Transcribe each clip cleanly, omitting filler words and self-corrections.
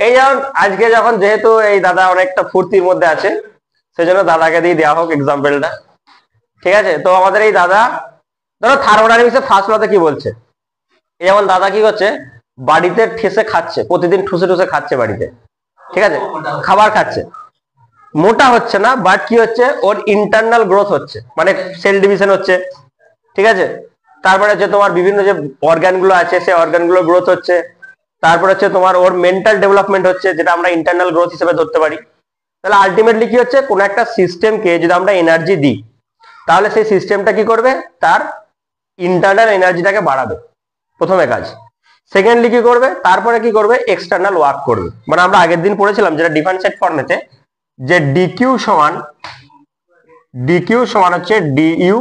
এই যেমন আজকে যখন যেহেতু এই দাদা অনেকটা ফুর্তির মধ্যে আছে, সেজন্য দাদাকে দিয়ে দেওয়া হোক এক্সাম্পলটা। ঠিক আছে, তো আমাদের এই দাদা ধরো থার্মোডাইনামিক্সের ফার্স্ট লতে কি বলছে, এই যেমন দাদা কি করছে, বাড়িতে ঠেসে খাচ্ছে, প্রতিদিন ঠুসে ঠুসে খাচ্ছে বাড়িতে, ঠিক আছে, খাবার খাচ্ছে, মোটা হচ্ছে না, বাট কি হচ্ছে, ওর ইন্টারনাল গ্রোথ হচ্ছে, মানে সেল ডিভিশন হচ্ছে, ঠিক আছে, তারপরে হচ্ছে তোমার বিভিন্ন যে অর্গান গুলো আছে সেই অর্গান গুলো গ্রোথ হচ্ছে, তারপরে হচ্ছে তোমার ওর মেন্টাল ডেভেলপমেন্ট হচ্ছে, যেটা আমরা ইন্টারনাল গ্রোথ হিসেবে ধরতে পারি। তাহলে আলটিমেটলি কি হচ্ছে, কোন একটা সিস্টেমকে যদি আমরা এনার্জি দিই, তাহলে সেই সিস্টেমটা কি করবে, তার ইন্টারনাল এনার্জিটাকে বাড়াবে, প্রথমে কাজ। সেকেন্ডলি কি করবে, তারপরে কি করবে, এক্সটার্নাল ওয়ার্ক করবে। মানে আমরা আগের দিন পড়েছিলাম যেটা ডিফারেন্সিয়েট ফর্মেতে, যে ডিকিউ সমান হচ্ছে DU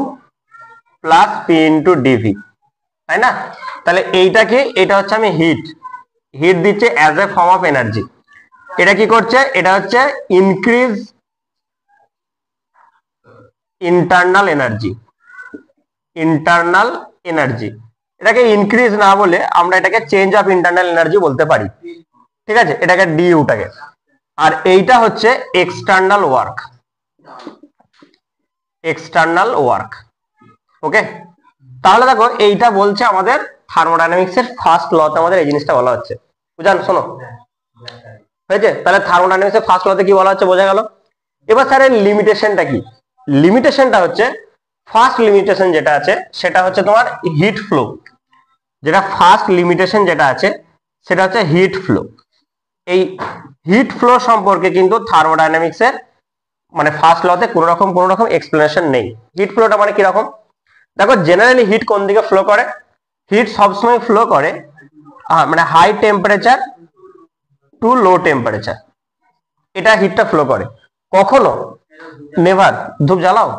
plus P into dV, তাই না? তাহলে এইটাকে, এটা হচ্ছে আমি হিট দিচ্ছে as a form of energy. এটা কি করছে, এটা হচ্ছে ইনক্রিজ ইন্টারনাল এনার্জি। এটাকে ইনক্রিজ না বলে আমরা এটাকে চেঞ্জ অফ ইন্টারনাল এনার্জি বলতে পারি, ঠিক আছে, এটাকে ডিইউটাকে। আর এইটা হচ্ছে এক্সটার্নাল ওয়ার্ক। ওকে, তাহলে দেখো এইটা বলছে আমাদের থার্মোডাইনামিক্সের ফার্স্ট লতে, আমাদের এই জিনিসটা বলা হচ্ছে, বুঝান, শোনো হয়েছে? তাহলে থার্মোডাইনামিক্সের ফার্স্ট লতে কি বলা হচ্ছে বোঝা গেল। এবার স্যার এর লিমিটেশনটা কি? লিমিটেশনটা হচ্ছে, ফার্স্ট লিমিটেশন যেটা আছে সেটা হচ্ছে তোমার হিট ফ্লো। যেটা ফার্স্ট লিমিটেশন যেটা আছে সেটা হচ্ছে হিট ফ্লো। এই হিট ফ্লো সম্পর্কে কিন্তু থার্মোডাইনামিক্সের মানে ফার্স্ট লতে কোন রকম এক্সপ্লেনেশন নেই। হিট ফ্লোটা মানে কি রকম, দেখো জেনারেলি হিট কোন দিকে ফ্লো করে, হিট সবসময় ফ্লো করে মানে high temperature to low temperature, এটা হিটটা ফ্লো করে। কখনো নেভার, ধূপ জ্বালাও,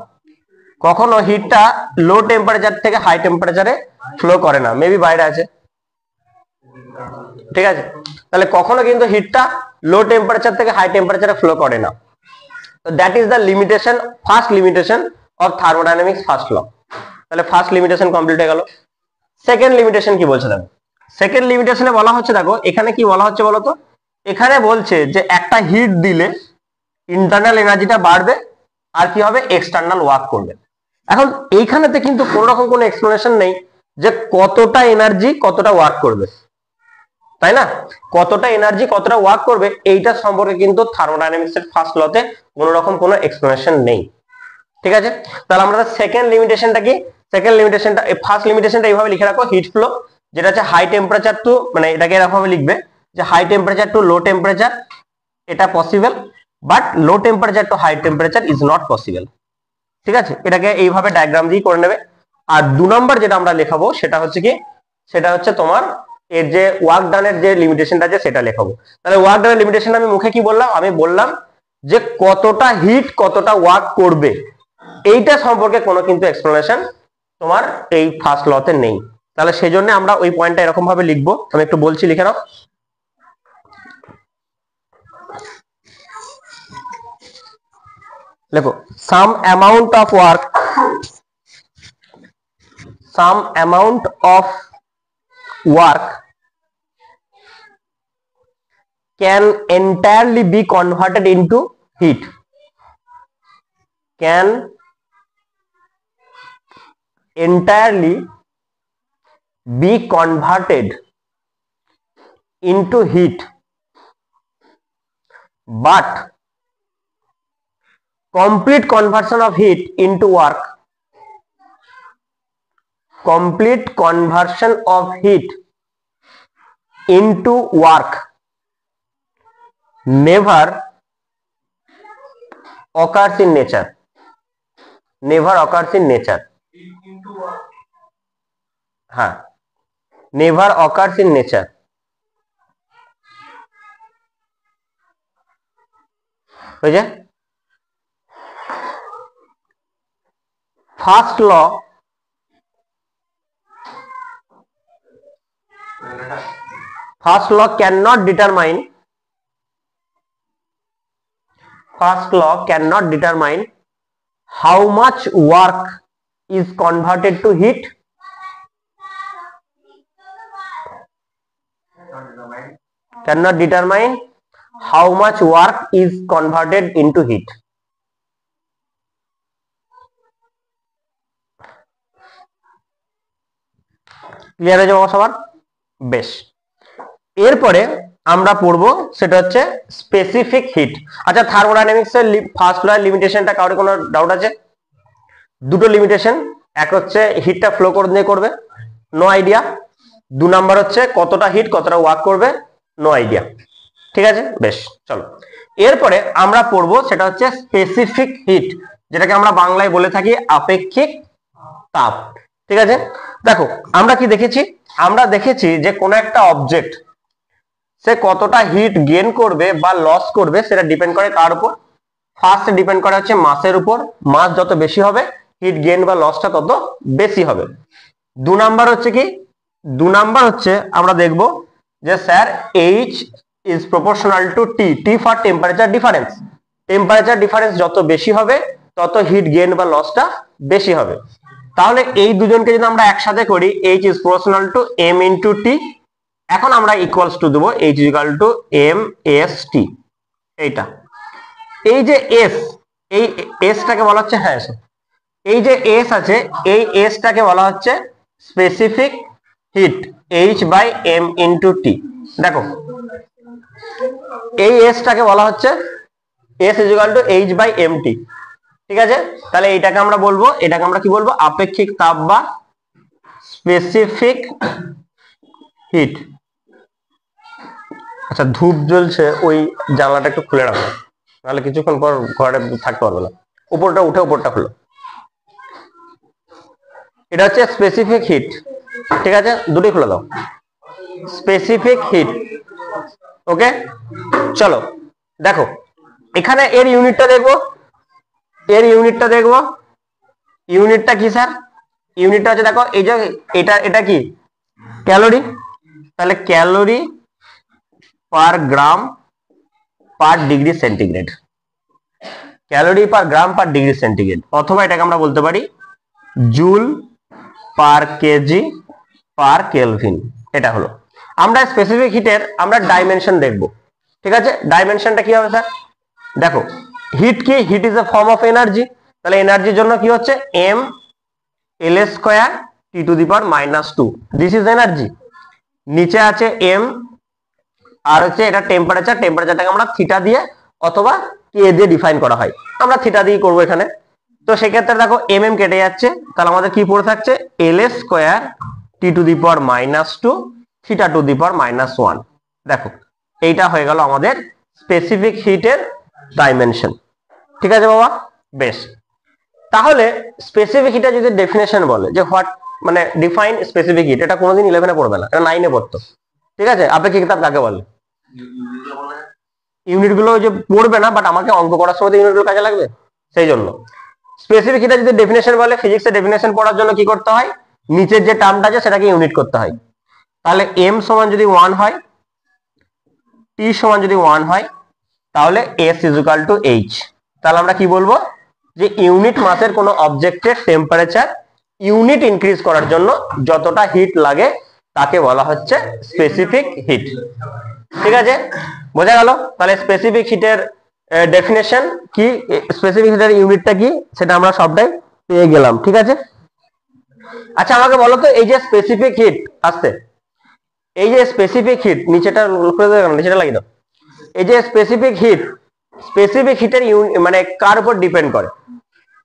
কখনো হিটটা লো টেম্পারেচার থেকে হাই টেম্পারেচারে ফ্লো করে না, মেবি বাইরে আছে, ঠিক আছে, তাহলে কখনো কিন্তু হিটটা লো টেম্পারেচার থেকে হাই টেম্পারেচারে ফ্লো করে না। তো that is the limitation, first limitation of thermodynamics first law. তাহলে ফার্স্ট লিমিটেশন কমপ্লিট হয়ে গেল। সেকেন্ড লিমিটেশন কি বলছে দেখো, সেকেন্ড লিমিটেশনে বলা হচ্ছে, দেখো এখানে কি বলা হচ্ছে বলতো, এখানে বলছে যে একটা হিট দিলে ইন্টারনাল এনার্জিটা বাড়বে আর কি হবে, এক্সটার্নাল ওয়ার্ক করবে। এখন এইখানেতে কিন্তু কোন রকম কোনো এক্সপ্লেনেশন নেই যে কতটা এনার্জি কতটা ওয়ার্ক করবে, তাই না? কতটা এনার্জি কতটা ওয়ার্ক করবে এইটা সম্পর্কে কিন্তু থার্মোডাইনামিক্সের ফার্স্ট লতে কোন রকম কোনো এক্সপ্লেনেশন নেই, ঠিক আছে। তাহলে আমরা সেকেন্ড লিমিটেশনটা কি, সেকেন্ড লিমিটেশনটা, ফার্স্ট লিমিটেশনটা এইভাবে লিখে রাখো, হিট ফ্লো, যেটা হচ্ছে হাই টেম্পারেচার টু, মানে এটাকে এরকম ভাবে লিখবে যে high temperature to low temperature এটা possible, but low temperature to high temperature is not possible, ঠিক আছে, এটাকে এইভাবে ডায়াগ্রাম দিয়ে করে নেবে। আর 2 নম্বর যেটা আমরা লেখাবো সেটা হচ্ছে কি, সেটা হচ্ছে তোমার এর যে ওয়ার্ক ডানের যে লিমিটেশনটা আছে সেটা লেখাবো। তাহলে ওয়ার্ক ডানের লিমিটেশন আমি মুখে কি বললাম, আমি বললাম যে কতটা হিট কতটা ওয়ার্ক করবে, এইটা সম্পর্কে কোনো কিন্তু এক্সপ্লেনেশন তোমার এই ফার্স্ট লতে নেই। তাহলে সেই জন্য আমরা ওই পয়েন্টটা এরকম ভাবে লিখবো, আমি একটু বলছি, লিখে নাও। দেখো, some amount of work can entirely be converted into heat, can entirely be converted into heat, but complete conversion of heat into work, complete conversion of heat into work never occurs in nature, never occurs in nature, হ্যাঁ, never occurs in nature। বুঝে? First law, first law cannot determine, first law cannot determine how much work is converted to heat, cannot determine how much work is converted into heat. Clear হয়ে যাবো সবার? বেশ, এরপরে আমরা পড়বো সেটা হচ্ছে স্পেসিফিক হিট। আচ্ছা, থার্মোডাইনামিক্স এর ফার্স্ট লয়ের লিমিটেশনটা কারোর কোনো ডাউট আছে? দুটো লিমিটেশন, এক হচ্ছে হিটটা ফ্লো করবে, নো আইডিয়া। 2 নাম্বার হচ্ছে কতটা হিট কতটা ওয়ার্ক করবে, নো আইডিয়া। ঠিক আছে, বেশ, চলো এরপরে আমরা পড়বো সেটা হচ্ছে স্পেসিফিক হিট, যেটাকে আমরা বাংলায় বলে থাকি আপেক্ষিক তাপ। ঠিক আছে, দেখো আমরা কি দেখেছি, আমরা দেখেছি যে কোনো একটা অবজেক্ট সে কতটা হিট গেইন করবে বা লস করবে সেটা ডিপেন্ড করে কার উপর? ফার্স্ট ডিপেন্ড করে হচ্ছে মাসের উপর। মাস যত বেশি হবে হিট গেইন বা লসটা তত বেশি হবে। 2 নাম্বার হচ্ছে কি, 2 নাম্বার হচ্ছে আমরা দেখব যে sir H is proportional two T, T for temperature difference. Temperature difference যত বেশি হবে তত হিট গেইন বা লসটা বেশি হবে। তাহলে এই দুজনকে যদি আমরা একসাথে করি, H is proportional to m into T, এখন আমরা ইকুয়ালস টু দেবো H is equal to m S T. এইটা, এই যে এস, এই এসটাকে বলা হচ্ছে, হ্যাঁ এই যে এস আছে এই এসটাকে বলা হচ্ছে specific heat, H by m into T. দেখো এই এসটাকে বলা হচ্ছে S is equal to H by m T. ঠিক আছে, তাহলে এইটাকে আমরা বলবো, এটাকে আমরা কি বলবো? আপেক্ষিক তাপ বা স্পেসিফিক হিট। আচ্ছা, ধূপ জ্বলছে, ওই জানলাটা একটু খুলে রাখো, নাহলে কিছুক্ষণ পর ঘরে থাকতে পারবে না। উপরটা উঠে উপরটা খুলো। এটা হচ্ছে স্পেসিফিক হিট। ঠিক আছে, দুটোই খুলে দাও, স্পেসিফিক হিট। ওকে, চলো দেখো এখানে এর ইউনিটটা দেখবো, এর ইউনিটটা দেখবো। ইউনিটটা কি স্যার? ইউনিটটা হচ্ছে দেখো এই যে এটা কি ক্যালোরি, তাহলে calorie per gram per degree centigrade, calorie per gram per degree centigrade. অথবা এটাকে আমরা বলতে পারি joule per KG per kelvin. এটা হলো আমরা স্পেসিফিক হিটের আমরা ডাইমেনশন দেখব। ঠিক আছে, ডাইমেনশনটা কি হবে স্যার? দেখো হিট কি? Heat is a form of energy, তাহলে এনার্জির জন্য কি হচ্ছে M L square T to the power -2, this is energy. নিচে আছে এম, আর হচ্ছে এটা টেম্পারেচার, টেম্পারেচারটাকে আমরা থিটা দিয়ে অথবা কে দিয়ে ডিফাইন করা হয়, আমরা থিটা দিয়ে করবো এখানে। তো সেক্ষেত্রে দেখো এম এম কেটে যাচ্ছে, তাহলে আমাদের কি পড়ে থাকছে L square T to the power -2 theta to the power -1। দেখো এইটা হয়ে গেল আমাদের স্পেসিফিক হিটের ডাইমেনশন। ঠিক আছে বাবা, বেশ। তাহলে স্পেসিফিক হিটের যদি ডেফিনেশন বলে যে হোয়াট মানে ডিফাইন স্পেসিফিক হিট, এটা কোনোদিন 11-এ পড়বে না, এটা 9-এ পড়তো। ঠিক আছে, আপেক্ষিক তাপ কাকে বলে? ইউনিট গুলো যে পড়বে না, বাট আমাকে অঙ্ক করার সময় ইউনিট গুলো কাজে লাগবে, সেই জন্য স্পেসিফিক হিটের যদি ডেফিনেশন বলে, ফিজিক্সের ডেফিনেশন পড়ার জন্য কি করতে হয়? নিচের যে টার্মটা আছে সেটাকে ইউনিট করতে হয়। তাহলে এম সমান যদি 1 হয়, টি সমান যদি 1 হয়, তাহলে S is equal to H. তাহলে আমরা কি বলবো? যে ইউনিট মাসের কোনো অবজেক্টের টেম্পারেচার ইউনিট ইনক্রিজ করার জন্য যতটা হিট লাগে তাকে বলা হচ্ছে স্পেসিফিক হিট। ঠিক আছে, বোঝা গেল? তাহলে স্পেসিফিক হিটের ডেফিনেশন কি, স্পেসিফিক হিটের ইউনিটটা কি, সেটা আমরা সবটাই পেয়ে গেলাম। ঠিক আছে, আচ্ছা আমাকে বলো তো এই যে স্পেসিফিক হিট আসছে, এই যে স্পেসিফিক হিট নিচেটা নিচেটা লাগিয়ে দাও। এই যে স্পেসিফিক হিট, স্পেসিফিক হিটের মানে কার উপর ডিপেন্ড করে?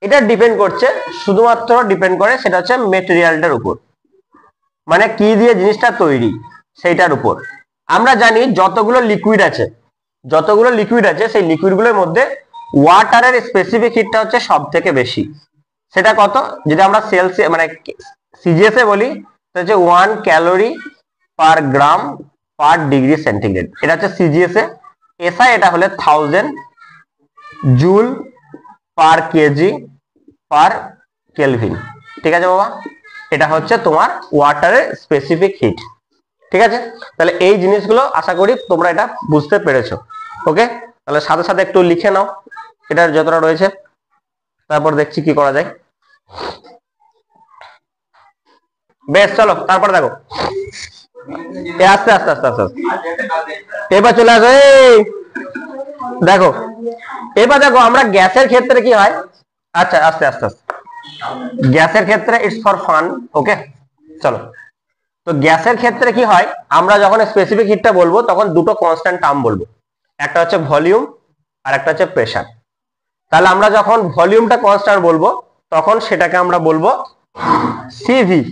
এটা ডিপেন্ড করছে, শুধুমাত্র ডিপেন্ড করে সেটা হচ্ছে মেটেরিয়ালটার উপর, মানে কি দিয়ে জিনিসটা তৈরি সেইটার উপর। আমরা জানি যতগুলো লিকুইড আছে, যতগুলো লিকুইড আছে সেই লিকুইডগুলোর মধ্যে ওয়াটারের স্পেসিফিক হিটটা হচ্ছে সব থেকে বেশি। সেটা কত? যদি আমরা সেলসিয়াস মানে সিজিএস এ বলি, সেটা হচ্ছে 1 calorie per gram per degree centigrade. এটা হচ্ছে সিজিএস এ। এসআই এটা হলে 1000 joule per KG per kelvin. ঠিক আছে বাবা, এটা হচ্ছে তোমার ওয়াটারের স্পেসিফিক হিট। ঠিক আছে, তাহলে এই জিনিসগুলো আশা করি তোমরা এটা বুঝতে পেরেছো। ওকে, তাহলে সাথে সাথে একটু লিখে নাও এটার যতটা রয়েছে, তারপর দেখছি কি করা যায়। বেশ, চলো তারপর দেখো আস্তে আস্তে আস্তে আস্তে এবার চলে আসো। দেখো এবার দেখো আমরা গ্যাসের ক্ষেত্রে কি হয়, আচ্ছা আস্তে আস্তে আস্তে, গ্যাসের ক্ষেত্রে ইটস ফর ফান। ওকে চলো, তো গ্যাসের ক্ষেত্রে কি হয়, আমরা যখন স্পেসিফিক হিটটা বলবো তখন দুটো কনস্ট্যান্ট টার্ম বলবো, একটা হচ্ছে ভলিউম আর একটা হচ্ছে প্রেসার। তাহলে আমরা যখন ভলিউমটা কনস্ট্যান্ট বলবো তখন সেটাকে আমরা বলবো সিভি।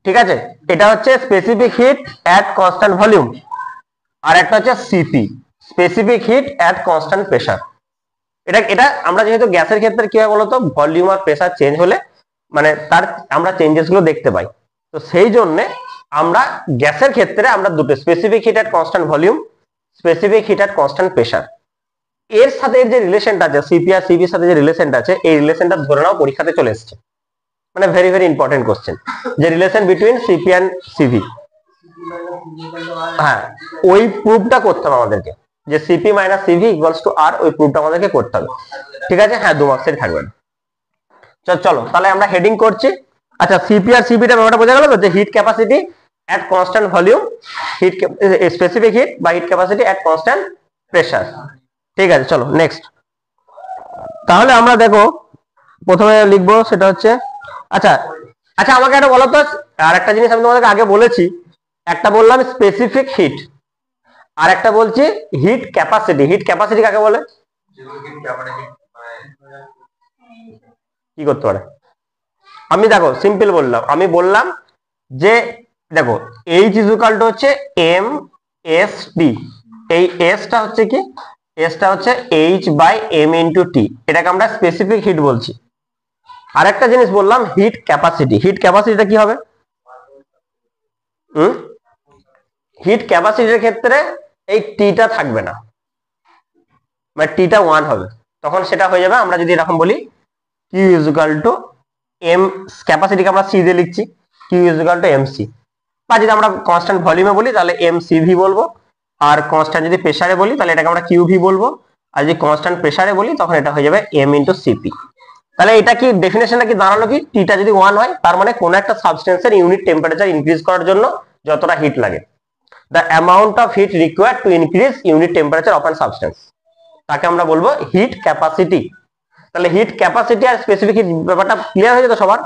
ঠিক আছে, এটা হচ্ছে specific heat at constant volume, আর একটা হচ্ছে CP, specific heat at constant pressure. এটা এটা আমরা যেহেতু গ্যাসের ক্ষেত্রে কি হয় বলতো, ভলিউম আর প্রেসার চেঞ্জ হলে মানে তার আমরা চেঞ্জেস গুলো দেখতে পাই। তো সেই জন্য আমরা গ্যাসের ক্ষেত্রে আমরা দুটো, specific heat at constant volume, specific heat at constant pressure, এর সাথে এর যে রিলেশনটা আছে, সিপি আর সিভির সাথে যে রিলেশনটা আছে, এই রিলেশনটা ধরে নাও পরীক্ষাতে চলে এসেছে, মানে ভেরি ভেরি ইম্পর্টেন্ট কোশ্চেন, যে relation between CP and CV. হ্যাঁ, ওই প্রুফটা করতে হবে আমাদেরকে, যে CP minus CV equals to R, ওই প্রুফটা আমাদেরকে করতে হবে। ঠিক আছে, হ্যাঁ 2 মার্কসের থাকবে। চলো তাহলে আমরা হেডিং করছি। আচ্ছা, সিপি আর সিভিটা ব্যাপারটা বোঝা গেল তো, যে heat capacity at constant volume, heat specific heat বা heat capacity at constant pressure. ঠিক আছে, চলো নেক্সট। তাহলে আমরা দেখো প্রথমে লিখবো সেটা হচ্ছে, আচ্ছা আচ্ছা আমাকে একটা বলো তো, আর একটা জিনিস আমি তোমাদেরকে আগে বলেছি, একটা বললাম স্পেসিফিক হিট, আর একটা বলছি হিট ক্যাপাসিটি। হিট ক্যাপাসিটি কাকে বলে, কি করতে পারে? আমি দেখো সিম্পল বললাম, আমি বললাম যে দেখো এইচ ইজ ইকুয়াল টু হচ্ছে এম এস টি, এই এসটা হচ্ছে কি, এসটা হচ্ছে H by M into T, এটাকে আমরা স্পেসিফিক হিট বলছি। আরেকটা জিনিস বললাম হিট ক্যাপাসিটি, হিট ক্যাপাসিটিটা কি হবে, হিট ক্যাপাসিটির ক্ষেত্রে এই টিটা থাকবে না, মানে টিটা 1 হবে, তখন সেটা হয়ে যাবে, আমরা যদি এরকম বলি Q is equal to M, ক্যাপাসিটিকে আমরা সি দিয়ে লিখছি, Q is equal to M C, বা যদি আমরা কনস্ট্যান্ট ভলিউমে বলি তাহলে এম সি ভি বলবো, আর কনস্ট্যান্ট যদি প্রেসারে বলি তাহলে এটাকে আমরা কিউ ভি বলবো, আর যদি কনস্ট্যান্ট প্রেসারে বলি তখন এটা হয়ে যাবে এম ইন্টু সিপি। তাহলে এটা কি ডেফিনেশনটা কি দাঁড়ালো, কি টিটা যদি 1 হয় তার মানে কোন একটা সাবস্টেন্সের ইউনিট টেম্পারেচার ইনক্রিজ করার জন্য যতটা হিট লাগে, the amount of heat required to increase unit temperature of an substance, তাকে আমরা বলবো হিট ক্যাপাসিটি। তাহলে হিট ক্যাপাসিটি আর স্পেসিফিক হিট ব্যাপারটা ক্লিয়ার হয়ে যেত সবার,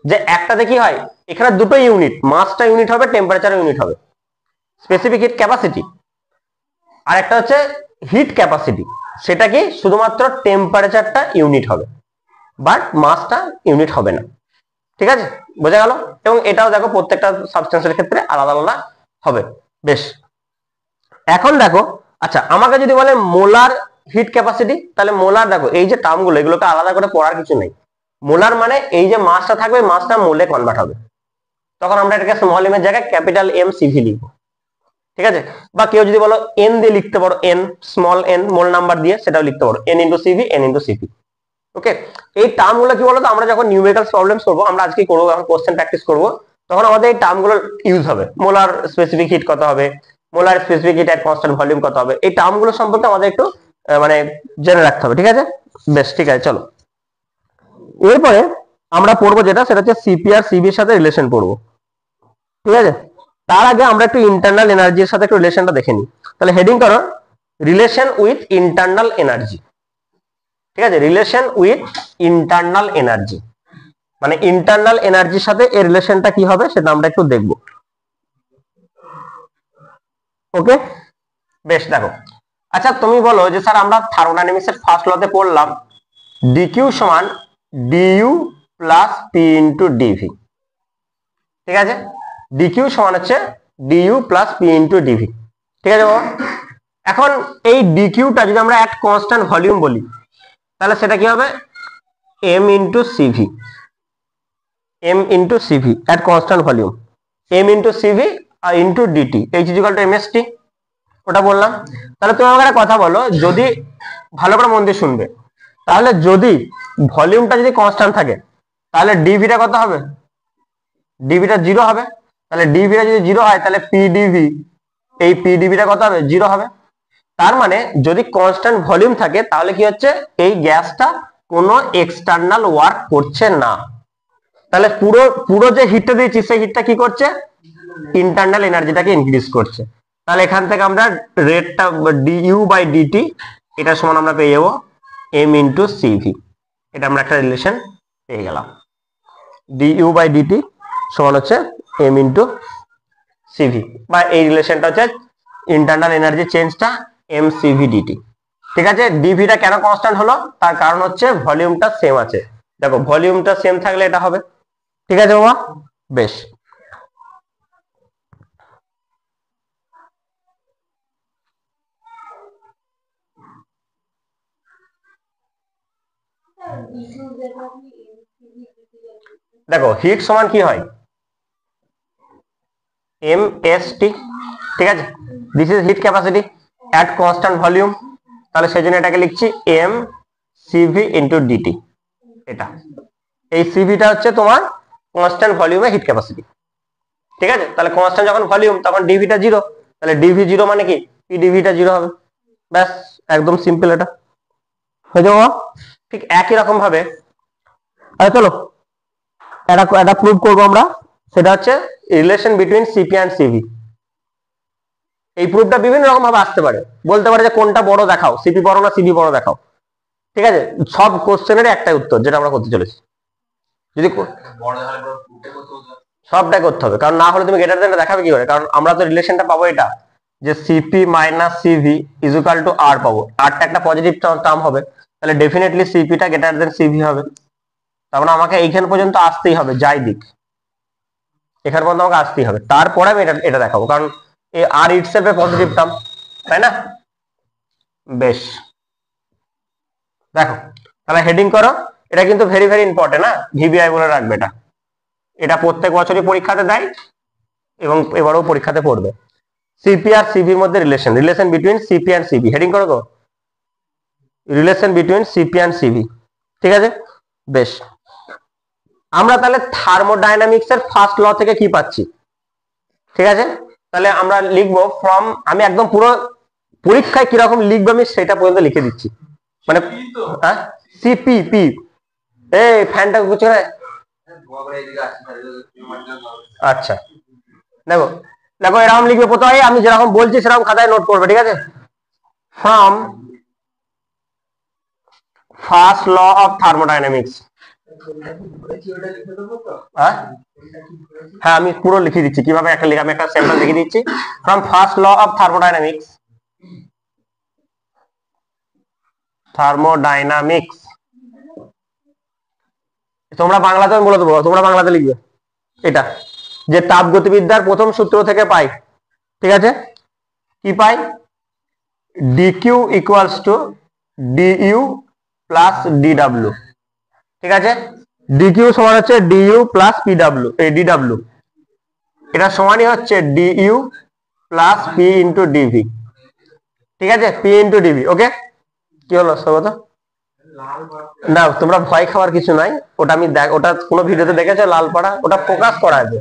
যে একটাতে কি হয়, এখানে দুটো ইউনিট, মাসটা ইউনিট হবে, টেম্পারেচার ইউনিট হবে, স্পেসিফিক হিট ক্যাপাসিটি, আর একটা হচ্ছে হিট ক্যাপাসিটি, সেটা কি শুধুমাত্র টেম্পারেচারটা ইউনিট হবে, বাট মাসটা ইউনিট হবে না। ঠিক আছে, বোঝা গেল? এবং এটাও দেখো প্রত্যেকটা সাবস্টেন্সের ক্ষেত্রে আলাদা আলাদা হবে। বেশ, এখন দেখো, আচ্ছা আমাকে যদি বলে মোলার হিট ক্যাপাসিটি, তাহলে মোলার দেখো এই যে টার্মগুলো, এগুলোকে আলাদা করে পড়ার কিছু নেই। মোলার মানে এই যে মাসটা থাকবে, মাসটা মোলে কনভার্ট হবে, তখন আমরা এটাকে স্মল এম এর জায়গায় ক্যাপিটাল এম সিভি লিখবো। ঠিক আছে, বা কেউ যদি বলো এন দিয়ে লিখতে পারো, N small N mole number দিয়ে সেটাও লিখতে পারো, N into CV, N into CP. Okay, এই টার্মগুলো কি বলতো, আমরা যখন নিউমেরিক্যাল প্রবলেমস করবো, আমরা আজকে করবো, এখন কোশ্চেন প্র্যাকটিস করবো, তখন আমাদের এই টার্মগুলো ইউজ হবে। মোলার স্পেসিফিক হিট কত হবে, মোলার স্পেসিফিক হিট এট কনস্ট্যান্ট ভলিউম কত হবে, এই টার্মগুলো সম্পর্কে আমাদের একটু মানে জেনে রাখতে হবে। ঠিক আছে, বেশ ঠিক আছে, চলো এরপরে আমরা পড়বো যেটা, সেটা হচ্ছে সিপি আর সিবির সাথে রিলেশন পড়বো। ঠিক আছে, তার আগে আমরা একটু ইন্টারনাল এনার্জির সাথে একটু রিলেশনটা দেখে নিই। তাহলে হেডিং করো রিলেশন উইথ ইন্টারনাল এনার্জি। ঠিক আছে, রিলেশন উইথ ইন্টারনাল এনার্জি, মানে ইন্টারনাল এনার্জির সাথে এর রিলেশনটা কি হবে সেটা আমরা একটু দেখব। ওকে, বেশ দেখো, আচ্ছা তুমি বলো যে স্যার আমরা থার্মোডাইনামিক্স এর ফার্স্ট লতে পড়লাম ডিকিউ সমান dU plus P into DV. ঠিক আছে, ডিকিউ সমান হচ্ছে DU plus P into DV. ঠিক আছে বাবা, এখন এই ডিকিউটা যদি আমরা এক কনস্ট্যান্ট ভলিউম বলি তাহলে সেটা কি হবে, m into Cv, m into Cv at constant volume, m into Cv আর into dT, H is equal to mST, ওটা বললাম। তাহলে তুমি আমাকে একটা কথা বলো, যদি ভালো করে মন দিয়ে শুনবে, তাহলে যদি ভলিউমটা যদি কনস্ট্যান্ট থাকে তাহলে ডিভিটা কত হবে, ডিভিটা 0 হবে। তাহলে ডিভিটা যদি 0 হয় তাহলে পিডিভি, এই পিডিভিটা কত হবে, 0 হবে। তার মানে যদি কনস্ট্যান্ট ভলিউম থাকে তাহলে কি হচ্ছে, এই গ্যাসটা কোনো এক্সটার্নাল ওয়ার্ক করছে না। তাহলে পুরো পুরো যে হিটটা দিয়েছি সেই হিটটা কি করছে, ইন্টারনাল এনার্জিটাকে ইনক্রিজ করছে। তাহলে এখান থেকে আমরা রেটটা ডিইউ বাই ডিটি এটা সমান আমরা পেয়ে যাবো এম ইন্টু সিভি। এটা আমরা একটা রিলেশন পেয়ে গেলাম, ডিইউ বাই ডিটি সমান হচ্ছে এম ইন্টু সিভি, বা এই রিলেশনটা হচ্ছে ইন্টারনাল এনার্জি চেঞ্জটা এম সিভি ডিটি। ঠিক আছে, ডিভিটা কেন কনস্ট্যান্ট হলো, তার কারণ হচ্ছে ভলিউমটা সেম আছে। দেখো ভলিউমটা সেম থাকলে এটা হবে। ঠিক আছে বাবা, বেশ। দেখো হিট সমান কি হয়, এম এস টি। ঠিক আছে, this is hit capacity at constant volume. তাহলে সেই জন্য এটাকে লিখছি এম সিভি ইন্টু ডিটি। এটা এই সিভিটা হচ্ছে তোমার কনস্ট্যান্ট ভলিউমে হিট ক্যাপাসিটি। ঠিক আছে, তাহলে কনস্ট্যান্ট যখন ভলিউম তখন ডিভিটা জিরো, তাহলে ডিভি জিরো মানে কি পি ডিভিটা জিরো হবে। ব্যাস, একদম সিম্পল এটা হয়ে যাবো। ঠিক একই রকম ভাবে চলো এটা প্রুভ করবো আমরা, সেটা হচ্ছে relation between CP and CV. এই প্রুফটা বিভিন্ন রকম ভাবে আসতে পারে, বলতে পারে যে কোনটা বড় দেখাও, সিপি বড় না সিভি বড় দেখাও। ঠিক আছে, সব কোশ্চেনের একটাই উত্তর যেটা আমরা করতে চলেছি। যদি সবটাই করতে হবে, কারণ না হলে তুমি গ্রেটার দেন দেখাবে কি করে, কারণ আমরা তো রিলেশনটা পাবো এটা যে CP minus CV is equal to R পাবো। আরটা একটা পজিটিভ টার্ম হবে, তাহলে ডেফিনেটলি সিপিটা গ্রেটার দেন সিভি হবে। তার মানে আমাকে এইখান পর্যন্ত আসতেই হবে, যাই দিক এখান পর্যন্ত আমাকে আসতেই হবে, তারপরে আমি এটা দেখাবো, কারণ এই আর ইটসেলফ এ পজিটিভ টার্ম, তাই না? বেশ, দেখো তাহলে হেডিং করো। এটা কিন্তু ভেরি ভেরি ইম্পর্টেন্ট, না ভিবিআই বলে রাখবে এটা। এটা প্রত্যেক বছরই পরীক্ষাতে দেয় এবং এবারেও পরীক্ষাতে পড়বে। সিপি আর সিভির মধ্যে relation, relation between CP and CV. Heading করো তো, relation between CP and CV. ঠিক আছে, বেশ। আমরা তাহলে থার্মোডাইনামিক্স এর ফার্স্ট ল থেকে কি পাচ্ছি? ঠিক আছে, তাহলে আমরা লিখবো ফ্রম, আমি একদম পুরো পরীক্ষায় কিরকম লিখবো আমি সেটা পর্যন্ত লিখে দিচ্ছি, মানে সিপি পি। এই ফ্যানটা গুছে, আচ্ছা দেখো দেখো এরকম লিখবে প্রথমে, আমি যেরকম বলছি সেরকম খাতায় নোট করবে। ঠিক আছে, from first law of thermodynamics. হ্যাঁ আমি পুরো লিখে দিচ্ছি কিভাবে একটা লিখে, আমি একটা স্যাম্পল লিখে দিচ্ছি। From first law of thermodynamics, thermodynamics তোমরা বাংলাতে বলে দেবো, তোমরা বাংলাতে লিখবে এটা, যে তাপগতিবিদ্যার প্রথম সূত্র থেকে পাই। ঠিক আছে, কি পাই? DQ equals to DU plus DW. ঠিক আছে, ডিকিউ সমান হচ্ছে ডিইউ প্লাস পিডাব্লিউ, এই ডিডাব্লিউ এটা সমানই হচ্ছে DU plus P into DV. ঠিক আছে, পি ইন্টু ডিভি। ওকে, কি হলো সর্বত? না তোমরা ভয় খাওয়ার কিছু নাই, ওটা আমি ওটা কোনো ভিডিওতে দেখেছো লাল পড়া, ওটা ফোকাস করা আছে,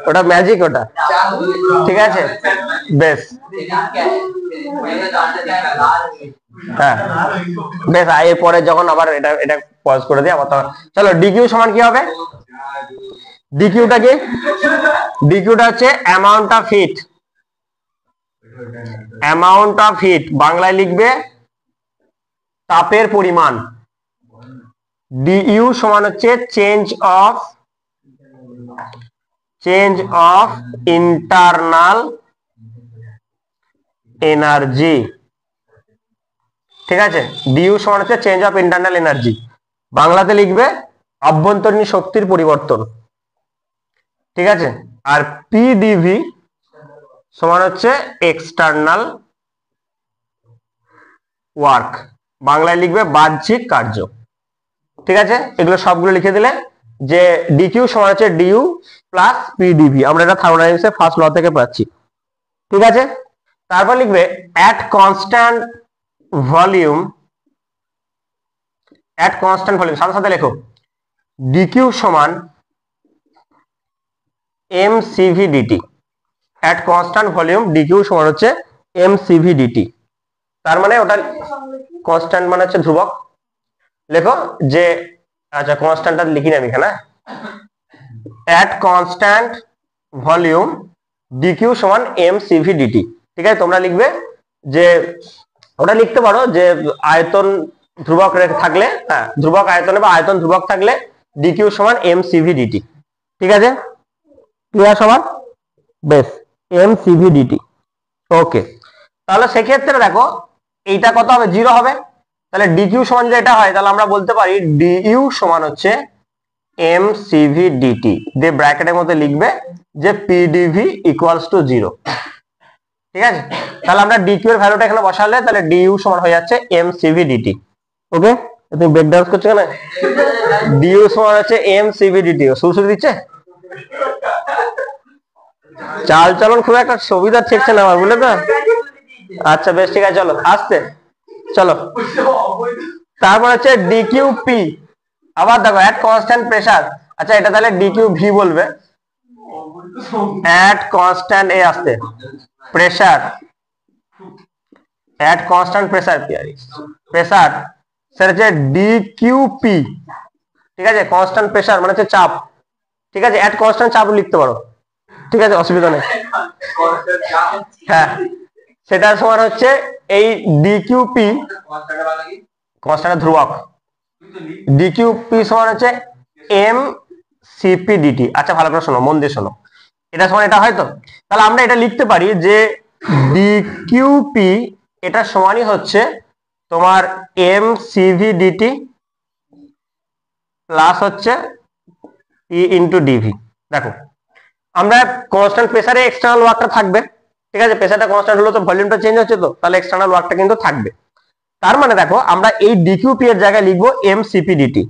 ওটা ম্যাজিক ওটা। ঠিক আছে, বেশ, হ্যাঁ বেশ। এরপরে যখন আবার এটা এটা পজ করে দিই আবার, চলো ডিকিউ সমান কি হবে? ডিকিউটা কি? ডিকিউটা হচ্ছে amount of heat, amount of heat বাংলায় লিখবে তাপের পরিমাণ। ডিইউ সমান হচ্ছে চেঞ্জ অফ ইন্টারনাল এনার্জি। ঠিক আছে, ডিইউ সমান হচ্ছে চেঞ্জ অফ ইন্টারনাল এনার্জি, বাংলাতে লিখবে আভ্যন্তরীণ শক্তির পরিবর্তন। ঠিক আছে, আর পিডিভি সমান হচ্ছে এক্সটার্নাল ওয়ার্ক, বাংলায় লিখবে বাহ্যিক কার্য। ঠিক আছে, এগুলো সবগুলো লিখে দিলে যে ডিকিউ সমান হচ্ছে ডিইউ প্লাস পিডিভি, আমরা এটা থার্মোডাইনামিক্স এর ফার্স্ট ল থেকে পাচ্ছি। ঠিক আছে, তারপর লিখবে at constant volume, at constant volume সাথে সাথে লেখো ডিকিউ সমান m CV dT. At constant volume dQ সমান হচ্ছে এম সিভি ডিটি। তার মানে ওটা কনস্ট্যান্ট মানে হচ্ছে ধ্রুবক। লেখো যে, আচ্ছা কনস্ট্যান্টটা লিখি না আমি এখানে, অ্যাট কনস্ট্যান্ট ভলিউম ডিকিউ সমান এম সিভি ডিটি। ঠিক আছে, তোমরা লিখবে যে ওটা লিখতে পারো যে আয়তন ধ্রুবক থাকলে, হ্যাঁ ধ্রুবক আয়তনে বা আয়তন ধ্রুবক থাকলে ডিকিউ সমান এম সিভি ডিটি। ঠিক আছে, ক্লিয়ার সমান? বেশ, এম সিভি ডিটি। ওকে, তাহলে সেক্ষেত্রে দেখো এইটা কত হবে, 0 হবে। তাহলে ডিকিউ সমান যদি এটা হয় তাহলে আমরা বলতে পারি ডিইউ সমান হচ্ছে এম সিভি ডিটি, দিয়ে ব্র্যাকেটের মধ্যে লিখবে যে পিডিভি ইকুয়ালস টু 0। ঠিক আছে, তাহলে আমরা ডিকিউ এর ভ্যালুটা এখানে বসালে তাহলে ডিইউ সমান হয়ে যাচ্ছে এম সিভি ডিটি। ওকে, তুমি ব্রেক ডাউন করছো কেন? ডিইউ সমান হচ্ছে এম সিভি ডিটি। শুরু দিচ্ছে, চাল চলন খুব একটা সুবিধা ঠিকছে না আমার, বুঝলে তো? আচ্ছা বেশ, ঠিক আছে, চলো আসতে চলো। তারপর হচ্ছে ডিকিউ পি, আবার দেখো অ্যাট কনস্ট্যান্ট প্রেসার। আচ্ছা এটা তাহলে ডিকিউ ভি বলবে, অ্যাট কনস্ট্যান্ট এ আসতে pressure, at constant pressure pressure সেটা হচ্ছে ডিকিউ পি। ঠিক আছে, কনস্ট্যান্ট প্রেসার মানে হচ্ছে চাপ। ঠিক আছে, অ্যাট কনস্ট্যান্ট চাপ লিখতে পারো, ঠিক আছে, অসুবিধা নেই। হ্যাঁ, সেটার সমান হচ্ছে এই ডিকিউপি, কনস্ট্যান্ট ধ্রুবক, ডিকিউপি সমান হচ্ছে এম সিপি ডিটি। আচ্ছা ভালো করে শোনো, মন দিয়ে শোনো, এটা সমান এটা হয় তো, তাহলে আমরা এটা লিখতে পারি যে ডিকিউপি এটা সমানই হচ্ছে তোমার এম সিভি ডিটি প্লাস হচ্ছে ই ইন্টু ডিভি। দেখো আমরা কনস্ট্যান্ট প্রেসারে এক্সটার্নাল ওয়ার্কটা থাকবে। ঠিক আছে, প্রেসারটা কনস্ট্যান্ট হলো তো ভলিউমটা চেঞ্জ হচ্ছে, তো তাহলে এক্সটার্নাল ওয়ার্কটা কিন্তু থাকবে। তার মানে দেখো আমরা এই ডিকিউপি এর জায়গায় লিখবো M CP DT,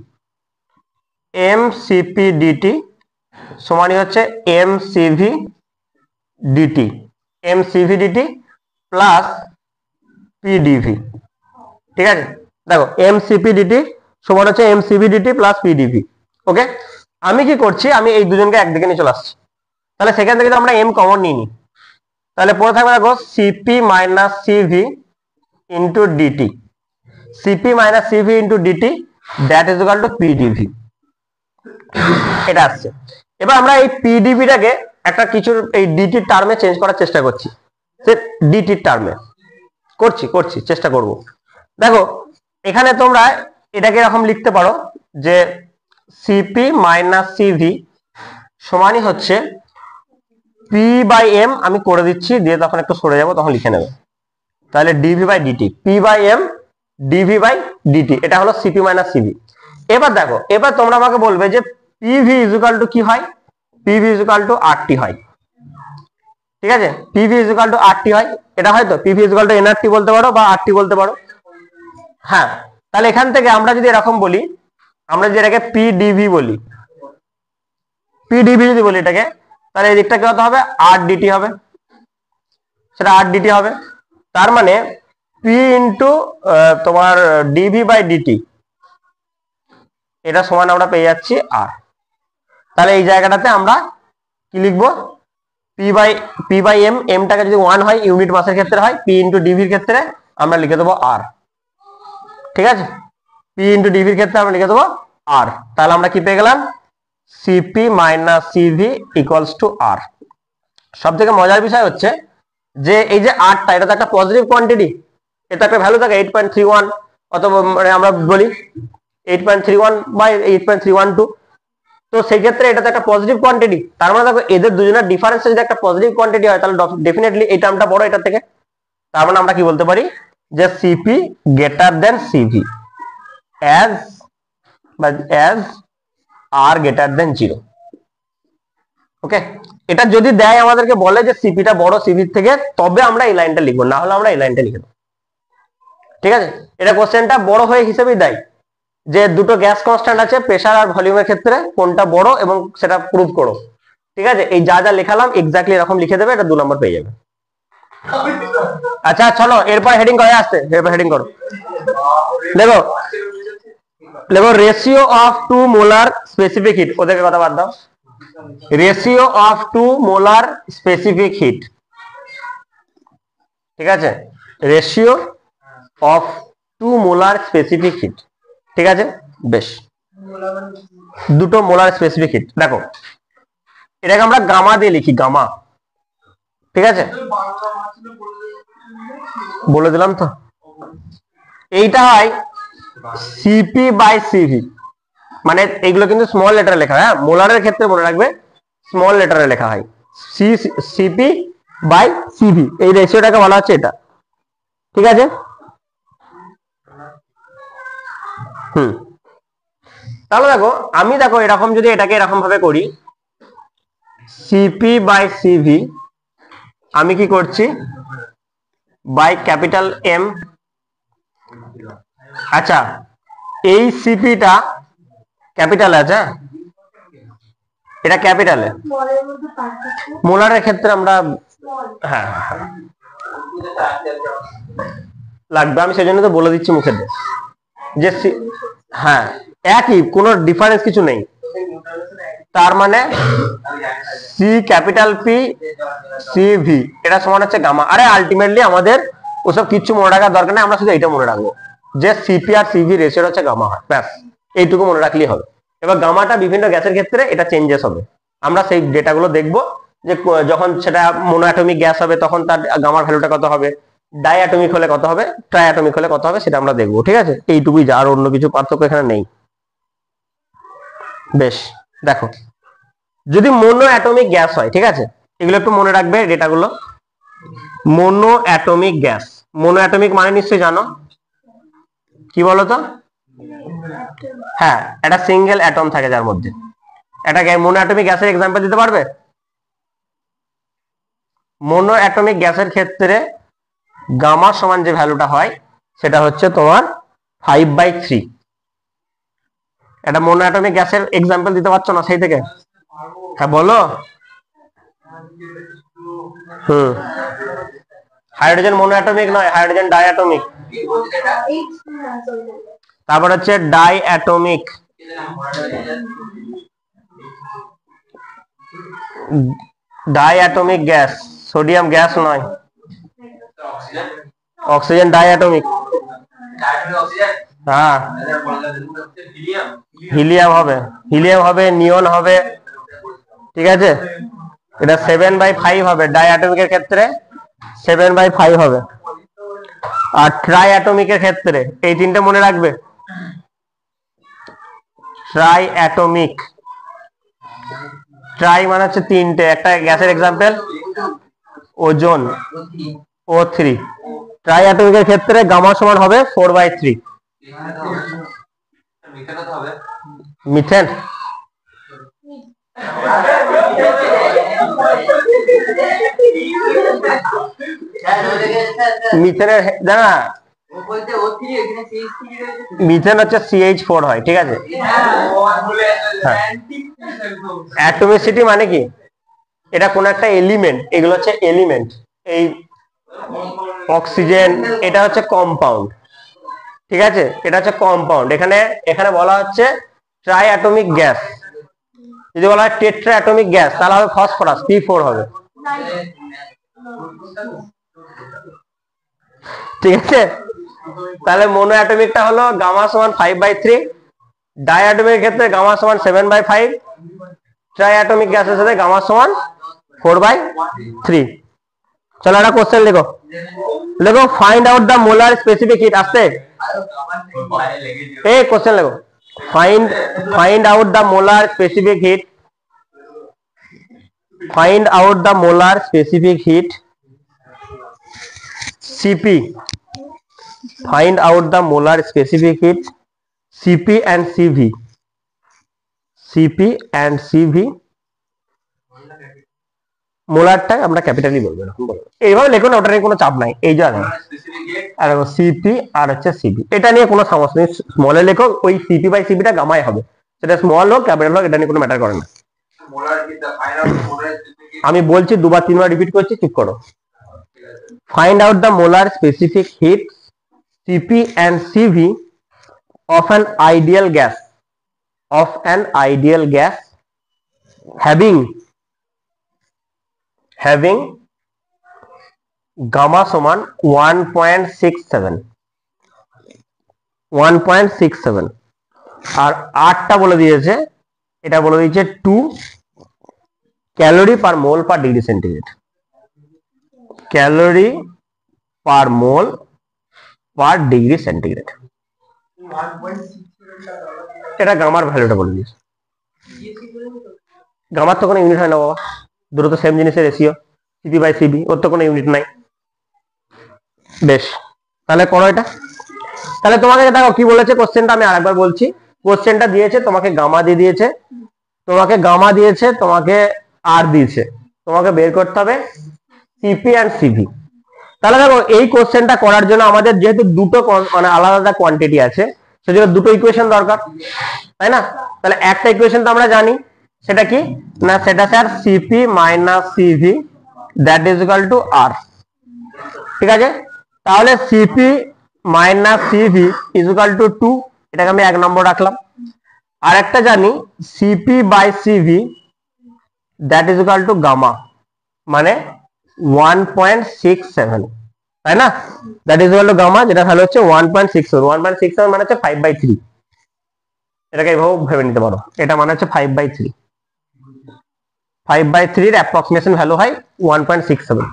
M CP DT সমানই হচ্ছে M CV DT, M CV DT plus PDV. ঠিক আছে, দেখো এম সিপি ডিটি সমান হচ্ছে M CV DT plus PDV. Okay, আমি কি করছি, আমি এই দুজনকে একদিকে নিয়ে চলে আসছি, তাহলে সেখান থেকে আমরা এম কমন নিয়ে নিই, তাহলে পরে থাকবে দেখো CP minus Cv into dT, Cp minus Cv into dT that is equal to PdV. এটা আসছে। এবার আমরা এই পিডিভিটাকে একটা কিছুর এই ডিটির টার্মে চেঞ্জ করার চেষ্টা করছি, সে ডিটির টার্মে করছি চেষ্টা করব। দেখো এখানে তোমরা এটাকে এরকম লিখতে পারো যে সিপি মাইনাস সিভি সমানই হচ্ছে পি বাই এম, আমি করে দিচ্ছি দিয়ে তখন একটু সরে যাবো তখন লিখে নেবে, তাহলে dV by dT, P by m dV by dT, এটা হলো সিপি মাইনাস সিভি। এবার দেখো, এবার তোমরা আমাকে বলবে যে পিভি ইজ ইকুয়াল টু কি হয়, PV is equal to RT হয়। ঠিক আছে, PV is equal to RT হয়, এটা হয়তো PV is equal two nRT বলতে পারো বা আরটি বলতে পারো। হ্যাঁ, তাহলে এখান থেকে আমরা যদি এরকম বলি, আমরা যদি এটাকে পিডিভি বলি, পিডিভি যদি বলি এটাকে, তাহলে এই দিকটা কি হতে হবে, আর ডিটি হবে, সেটা আর ডিটি হবে। তার মানে পি ইন্টু তোমার ডিভি বাই ডিটি, এটা সমান আমরা পেয়ে যাচ্ছি আর। তাহলে এই জায়গাটাতে আমরা কি লিখবো, পি বাই এম, এমটাকে যদি 1 হয় ইউনিট মাসের ক্ষেত্রে হয়, পি ইন্টু ডিভির ক্ষেত্রে আমরা লিখে দেবো আর। ঠিক আছে, পি ইন্টু ডিভির ক্ষেত্রে আমরা লিখে দেবো আর। তাহলে আমরা কি পেয়ে গেলাম, CP minus CV equals to R. সব থেকে মজার বিষয় হচ্ছে যে এই যে আরটা, এটা তো একটা পজিটিভ কোয়ান্টিটি, এটা একটা ভ্যালু থাকে 8.31, অথবা মানে আমরা বলি 8.31 বা 8.312, তো সেই ক্ষেত্রে এটা তো একটা পজিটিভ কোয়ান্টিটি। তার মানে দেখো এদের দুজনের ডিফারেন্স যদি একটা পজিটিভ কোয়ান্টিটি হয় তাহলে ডেফিনেটলি এই টার্মটা বড় এটার থেকে। তার মানে আমরা কি বলতে পারি যে CP greater than CV as R greater than 0। Okay, এটা যদি দেয় আমাদেরকে বলে যে সিপিটা বড় সিভির থেকে, তবে আমরা এই লাইনটা লিখবো, না হলে আমরা এই লাইনটা লিখে দেবো। ঠিক আছে, এটা কোশ্চেনটা বড় হয়ে হিসেবেই দেয় যে দুটো গ্যাস কনস্ট্যান্ট আছে প্রেসার আর ভলিউমের ক্ষেত্রে কোনটা বড় এবং সেটা প্রুভ করো। ঠিক আছে, এই যা যা লেখালাম এক্স্যাক্টলি এরকম লিখে দেবে, এটা 2 নম্বর পেয়ে যাবে। আচ্ছা চলো এরপর হেডিং করে আসতে, এরপর হেডিং করো। দেখো দেখো ratio of 2 molar specific hit, ওদেরকে কথা বাদ দাও, ratio of 2 molar specific hit. ঠিক আছে, ratio of 2 molar specific hit. ঠিক আছে, বেশ, দুটো মোলার স্পেসিফিক হিট। দেখো এটাকে আমরা গামা দিয়ে লিখি, গামা। ঠিক আছে, বলে দিলাম তো। এইটা হয় সিপি বাই সিভি, মানে এগুলো কিন্তু স্মল লেটারে লেখা হয়। হ্যাঁ, মোলারের ক্ষেত্রে মনে রাখবে স্মল লেটারে লেখা হয়, সিপি বাই সিভি, এই রেশিওটাকে বলা হচ্ছে এটা। ঠিক আছে, তাহলে দেখো আমি দেখো এরকম যদি এটাকে এরকম ভাবে করি, সিপি বাই সিভি, আমি কি করছি বাই ক্যাপিটাল এম। আচ্ছা, এই সিপিটা ক্যাপিটাল আছে, এটা ক্যাপিটালে, মোলারের ক্ষেত্রে আমরা হ্যাঁ লাগবে, আমি সেই জন্য তো বলে দিচ্ছি মুখে যে হ্যাঁ একই, কোনো ডিফারেন্স কিছু নেই। তার মানে C capital P C V এটা সমান হচ্ছে গামা। আরে আলটিমেটলি আমাদের ওসব কিছু মনে রাখার দরকার নেই, আমরা শুধু এইটা মনে রাখবো যে সিপি আর সিভি রেশিও হচ্ছে গামা হয়, ব্যাস এইটুকু মনে রাখলেই হবে। এবার গামাটা বিভিন্ন গ্যাসের ক্ষেত্রে এটা চেঞ্জেস হবে, আমরা সেই ডেটাগুলো দেখবো যে যখন সেটা মোনোঅ্যাটমিক গ্যাস হবে তখন তার গামার ভ্যালুটা কত হবে, ডাইঅ্যাটমিক হলে কত হবে, ট্রাইঅ্যাটমিক হলে কত হবে, সেটা আমরা দেখবো। ঠিক আছে, এইটুকুই, যা আর অন্য কিছু পার্থক্য এখানে নেই। বেশ, দেখো যদি মোনো অ্যাটমিক গ্যাস হয়, ঠিক আছে, এগুলো একটু মনে রাখবে ডেটাগুলো। Mono atomic gas, mono atomic মানে নিশ্চয়ই জানো, কি বলতো? হ্যাঁ, একটা সিঙ্গেল অ্যাটম থাকে যার মধ্যে। একটা মোনো অ্যাটমিক গ্যাসের এক্সাম্পল দিতে পারবে? মোনো অ্যাটমিক গ্যাসের ক্ষেত্রে গামা সমান যে ভ্যালুটা হয় সেটা হচ্ছে তোমার 5/3। একটা মোনো অ্যাটমিক গ্যাসের এক্সাম্পল দিতে পারছো না সেই থেকে? হ্যাঁ বলো। হাইড্রোজেন মোনো অ্যাটমিক নয়, হাইড্রোজেন ডাইঅ্যাটমিক। তারপর হচ্ছে ডাইঅ্যাটমিক, ডাইঅ্যাটমিক গ্যাস, সোডিয়াম গ্যাস নয়, অক্সিজেন ডাইঅ্যাটমিক। হ্যাঁ, হিলিয়াম হবে, হিলিয়াম হবে, নিয়ন হবে। ঠিক আছে, এটা 7/5 হবে, ডাইঅ্যাটমিকের ক্ষেত্রে 7/5 হবে। আর ট্রাইঅ্যাটমিকের ক্ষেত্রে এই তিনটে মনে রাখবে। ট্রাইঅ্যাটমিক, ট্রাই মানে হচ্ছে তিনটে, একটা গ্যাসের এক্সাম্পল ওজোন, O3। ট্রাইঅ্যাটমিকের ক্ষেত্রে গামা সমান হবে 4/3। মিথেন, মিথেনের জানা, মিথেন হচ্ছে CH4 হয়। ঠিক আছে, অ্যাটমিসিটি মানে কি, এটা কোন একটা এলিমেন্ট, এগুলো হচ্ছে এলিমেন্ট। এই অক্সিজেন এটা হচ্ছে কম্পাউন্ড। ঠিক আছে, এটা হচ্ছে কম্পাউন্ড। এখানে এখানে বলা হচ্ছে ট্রাই অ্যাটমিক গ্যাস। যদি বলা হয় টেট্রা অ্যাটমিক গ্যাস তাহলে হবে ফসফরাস, P4 হবে। ঠিক আছে, তাহলে মোনো অ্যাটমিকটা হলো গামা সমান 5/3, ডাইঅ্যাটমিক ক্ষেত্রে গামা সমান 7/5, ট্রাই অ্যাটমিক গ্যাসের সাথে গামা সমান 4/3। চলো একটা কোশ্চেন লেখো, লেখো find out the molar specific hit. আসতে এই কোশ্চেন লেখো, find out the molar specific hit, find out the molar specific hit CP, find out the molar specific heat CP and CV, CP and CV, মোলারটা আমরা ক্যাপিটালি বলবো, এরকম বলবো, এইভাবে লেখো না, ওটা নিয়ে কোনো চাপ নাই। এই জায়গা আর সিপি আর হচ্ছে সিবি, এটা নিয়ে কোনো সমস্যা নেই। স্মলে লেখো, ওই সিপি বাই সিবিটা গামাই হবে, সেটা স্মল হোক ক্যাপিটাল হোক, এটা নিয়ে কোনো ম্যাটার করে না। আমি বলছি দুবার তিনবার রিপিট করছি, চুপ করো। Find out the molar specific heat CP and CV of an ideal gas, of an ideal gas having gamma সমান 1.67 আর আরটা বলে দিয়েছে, এটা বলে দিয়েছে 2 calorie per mole per degree centigrade, calorie per mole per degree centigrade। এটা গামার ভ্যালুটা বলে দিয়েছে। গামার তো কোনো ইউনিট হয় না বাবা, দুটো তো সেম জিনিসের রেশিও, সিপি বাই সিবি, ওর তো কোনো ইউনিট নাই। বেশ, তাহলে করো এটা। তাহলে তোমাকে দেখো কি বলেছে কোশ্চেনটা, আমি আরেকবার বলছি। কোশ্চেনটা দিয়েছে তোমাকে গামা দিয়ে দিয়েছে, তোমাকে গামা দিয়েছে, তোমাকে আর দিয়েছে, তোমাকে বের করতে হবে সিপি অ্যান্ড সিভি। তাহলে দেখো এই কোশ্চেনটা করার জন্য আমাদের যেহেতু দুটো মানে আলাদা আলাদা কোয়ান্টিটি আছে, সেজন্য দুটো ইকুয়েশন দরকার, তাই না? তাহলে একটা ইকুয়েশন তো আমরা জানি, সেটা কি না, সেটা sir CP minus CV that is equal to R. ঠিক আছে, তাহলে CP minus CV is equal to 2, এটাকে আমি 1 নম্বর রাখলাম। আর একটা জানি CP by CV that is equal to gamma, মানে 1.67, তাই না? That is equal to gamma, যেটা ভ্যালু হচ্ছে 1.67। 1.67 মানে হচ্ছে 5/3, এটাকে এইভাবে ভেবে নিতে পারো, এটা মানে হচ্ছে 5/3। 5/3 এর অ্যাপ্রক্সিমেশন ভ্যালু হয় 1.67।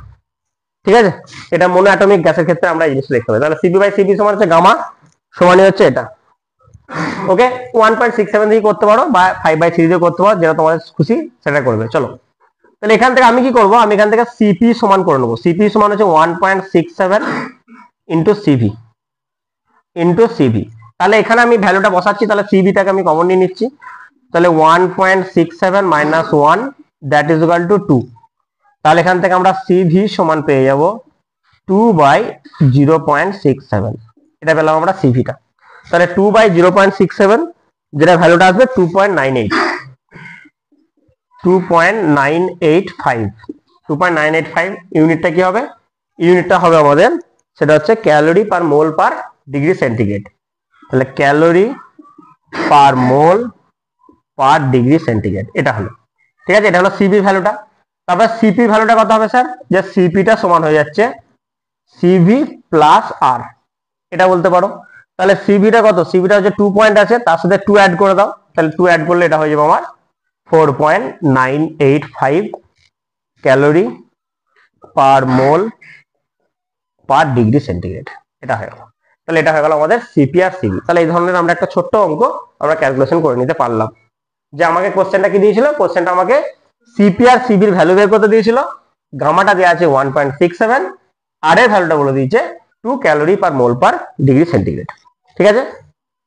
ঠিক আছে, এটা মনো অ্যাটমিক গ্যাসের ক্ষেত্রে আমরা এই জিনিসটা দেখতে পাই। তাহলে সিপি বাই সিপি সমান হচ্ছে গামা, সমানই হচ্ছে এটা। ওকে, 1.67 দিয়ে করতে পারো বা 5/3 দিয়ে করতে পারো, যেটা তোমাদের খুশি সেটা করবে। চলো, তাহলে এখান থেকে আমি কি করব, আমি এখান থেকে সিপি সমান করে নেবো। সিপি সমান হচ্ছে 1.67 ইন্টু সিভি ইন্টু সিভি। তাহলে এখানে আমি ভ্যালুটা বসাচ্ছি, তাহলে সিভিটাকে আমি কমন নিয়ে নিচ্ছি। তাহলে 1.67 minus 1 that is equal to 2। তাহলে এখান থেকে আমরা সিভি সমান পেয়ে যাব 2/0.67, এটা পেলাম আমরা সিভিটা। তাহলে 2/0.67, যেটা ভ্যালুটা আসবে 2.985। ইউনিটটা কি হবে, ইউনিটটা হবে আমাদের, সেটা হচ্ছে calorie per mole per degree centigrade. তাহলে calorie per mole per degree centigrade এটা হলো। ঠিক আছে, এটা হলো সিপি ভ্যালুটা। তারপর সিপি ভ্যালুটা কত হবে স্যার, যে সিপিটা সমান হয়ে যাচ্ছে সিভি প্লাস আর, এটা বলতে পারো। তাহলে সিভিটা কত, সিভিটা হচ্ছে 2 পয়েন্ট আছে, তার সাথে 2 অ্যাড করে দাও, তাহলে 2 অ্যাড করলে এটা হয়ে যাবে আমার 4.985 calorie per mole per degree centigrade, এটা হয়ে গেল। তাহলে এটা হয়ে গেল আমাদের সিপি আর সিভি। তাহলে এই ধরনের আমরা একটা ছোট্ট অঙ্ক আমরা ক্যালকুলেশন করে নিতে পারলাম। যে আমাকে কোশ্চেনটা কি দিয়েছিল, কোশ্চেনটা আমাকে সিপি আর সিবির ভ্যালু বের করতে দিয়েছিল, গামাটা দেওয়া আছে 1.67, আর এর ভ্যালুটা বলে দিয়েছে 2 calorie per mole per degree centigrade. ঠিক আছে,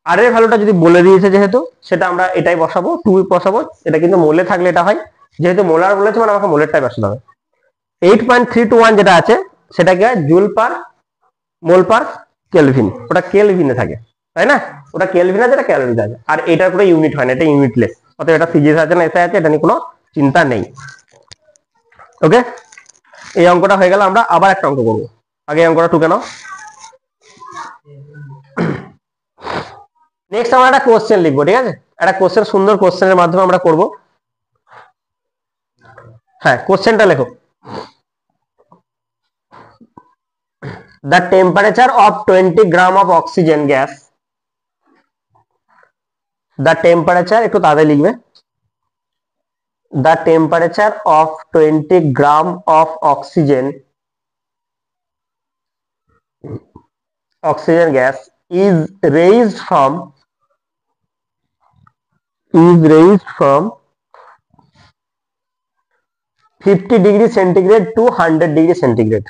আর এর ভ্যালুটা যদি বলে দিয়েছে যেহেতু, সেটা আমরা এটাই বসাবো, 2 বসাবো। এটা কিন্তু মোলে থাকলে এটা হয়, যেহেতু মোলার বলেছে মানে আমাকে মোলেরটাই বসাতে হবে। 8.321 যেটা আছে সেটা কি হয়, joule per mole per kelvin, ওটা কেলভিনে থাকে, তাই না? ওটা কেলভিন আছে, এটা ক্যালোরিতে আছে, আর এটার কোনো ইউনিট হয় না, এটা ইউনিটলেস, অতএব এটা সিজিএস আছে না এসআই আছে, এটা নিয়ে কোনো চিন্তা নেই। ওকে, এই অঙ্কটা হয়ে গেল। আমরা আবার একটা অঙ্ক করবো, আগে এই অঙ্কটা টুকে নাও। নেক্সট আমরা একটা কোশ্চেন লিখবো, ঠিক আছে? একটা কোশ্চেন, সুন্দর কোশ্চেনের মাধ্যমে আমরা করব। হ্যাঁ, কোশ্চেনটা লেখো। The temperature of 20 gram of oxygen gas, the temperature, একটু তাড়াতাড়ি লিখবে, the temperature of 20 gram of oxygen gas is raised from 50 degree centigrade to 100 degree centigrade,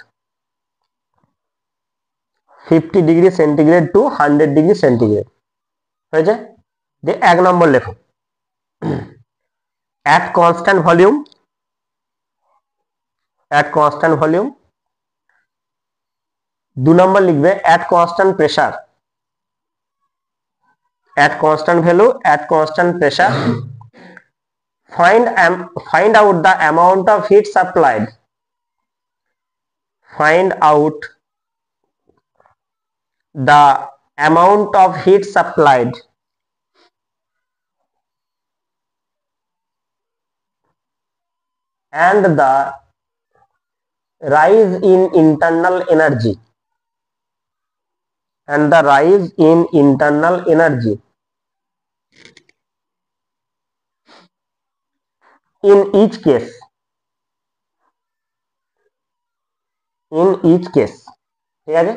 50 degree centigrade to 100 degree centigrade হয়েছে। যে 1 নম্বর লেখো, at constant volume, at constant volume। 2 নম্বর লিখবে at constant pressure, at constant value, at constant pressure, find out the amount of heat supplied, find out the amount of heat supplied and the rise in internal energy, and the rise in internal energy in each case, in each case. ঠিক আছে,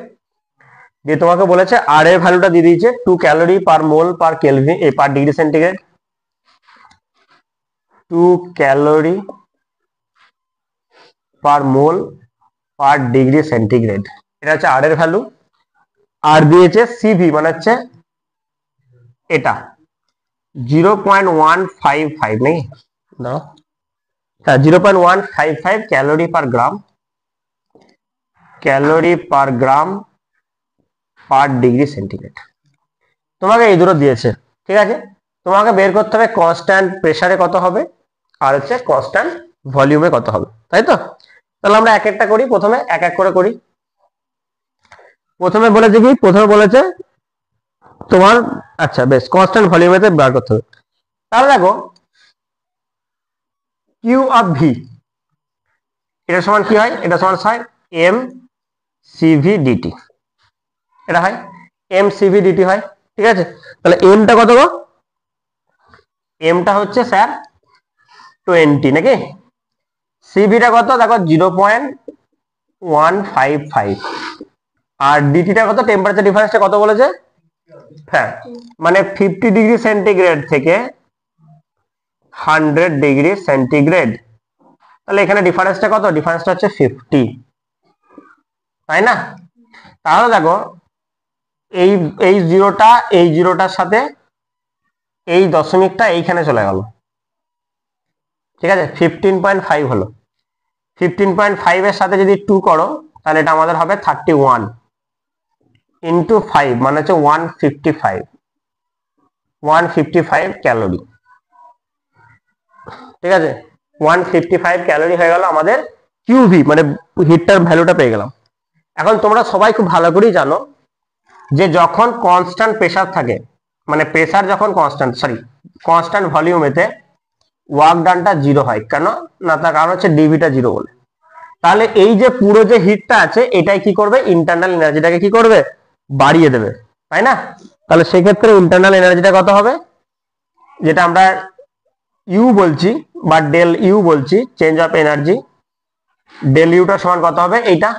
দিয়ে তোমাকে বলেছে আর এর ভ্যালুটা দিয়ে দিয়েছে 2 calorie per mole per kelvin per degree centigrade, 2 calorie per mole per degree centigrade, এটা হচ্ছে আর এর ভ্যালু। আর দিয়েছে সিভি মানে হচ্ছে এটা 0.155 নাকি দাও, হ্যাঁ 0.155 ক্যালোরি পার গ্রাম, calorie per gram per degree centigrade. তোমাকে এই দুটো দিয়েছে। ঠিক আছে, তোমাকে বের করতে হবে কনস্ট্যান্ট প্রেসারে কত হবে আর হচ্ছে কনস্ট্যান্ট ভলিউমে কত হবে, তাই তো? তাহলে আমরা এক একটা করি, প্রথমে এক এক করে করি। প্রথমে বলেছে কি, প্রথমে বলেছে তোমার আচ্ছা বেশ কনস্ট্যান্ট ভলিউমেতে বার করতে হবে। তাহলে দেখো কিউ অফ ভি এটা সমান কি হয়, এটা সমান হয় এম সিভি ডিটি, এটা হয় এম সিভি ডিটি হয়। ঠিক আছে, তাহলে এমটা কত গো, এমটা হচ্ছে স্যার 20 নাকি, সিভিটা কত দেখো 0.155, আর ডিটিটা কত, টেম্পারেচার ডিফারেন্সটা কত বলেছে, হ্যাঁ মানে 50 ডিগ্রি সেন্টিগ্রেড থেকে 100 ডিগ্রি সেন্টিগ্রেড, তাহলে এখানে ডিফারেন্সটা কত, ডিফারেন্সটা হচ্ছে 50, তাই না? তাহলে দেখো এই এই জিরোটা এই জিরোটার সাথে এই দশমিকটা এইখানে চলে গেল। ঠিক আছে, 15.5 হলো, 15.5 এর সাথে যদি 2 করো তাহলে এটা আমাদের হবে 31 ইন্টু 5 মানে হচ্ছে 155 ক্যালোরি। ঠিক আছে, 155 ক্যালোরি হয়ে গেল আমাদের কিউভি, মানে হিটটার ভ্যালুটা পেয়ে গেলাম। এখন তোমরা সবাই খুব ভালো করেই জানো যে যখন কনস্ট্যান্ট প্রেসার থাকে, মানে প্রেসার যখন কনস্ট্যান্ট ভলিউমেতে ওয়ার্ক ডানটা 0 হয়, কেন না, তার কারণ হচ্ছে ডিভিটা 0 বলে। তাহলে এই যে পুরো যে হিটটা আছে এটাই কি করবে, ইন্টারনাল এনার্জিটাকে কি করবে, বাড়িয়ে দেবে, তাই না? তাহলে সেক্ষেত্রে ইন্টারনাল এনার্জিটা কত হবে, যেটা আমরা ইউ বলছি বা ডেল ইউ বলছি, চেঞ্জ অফ এনার্জি, ডেল ইউটা সমান কত হবে, এইটা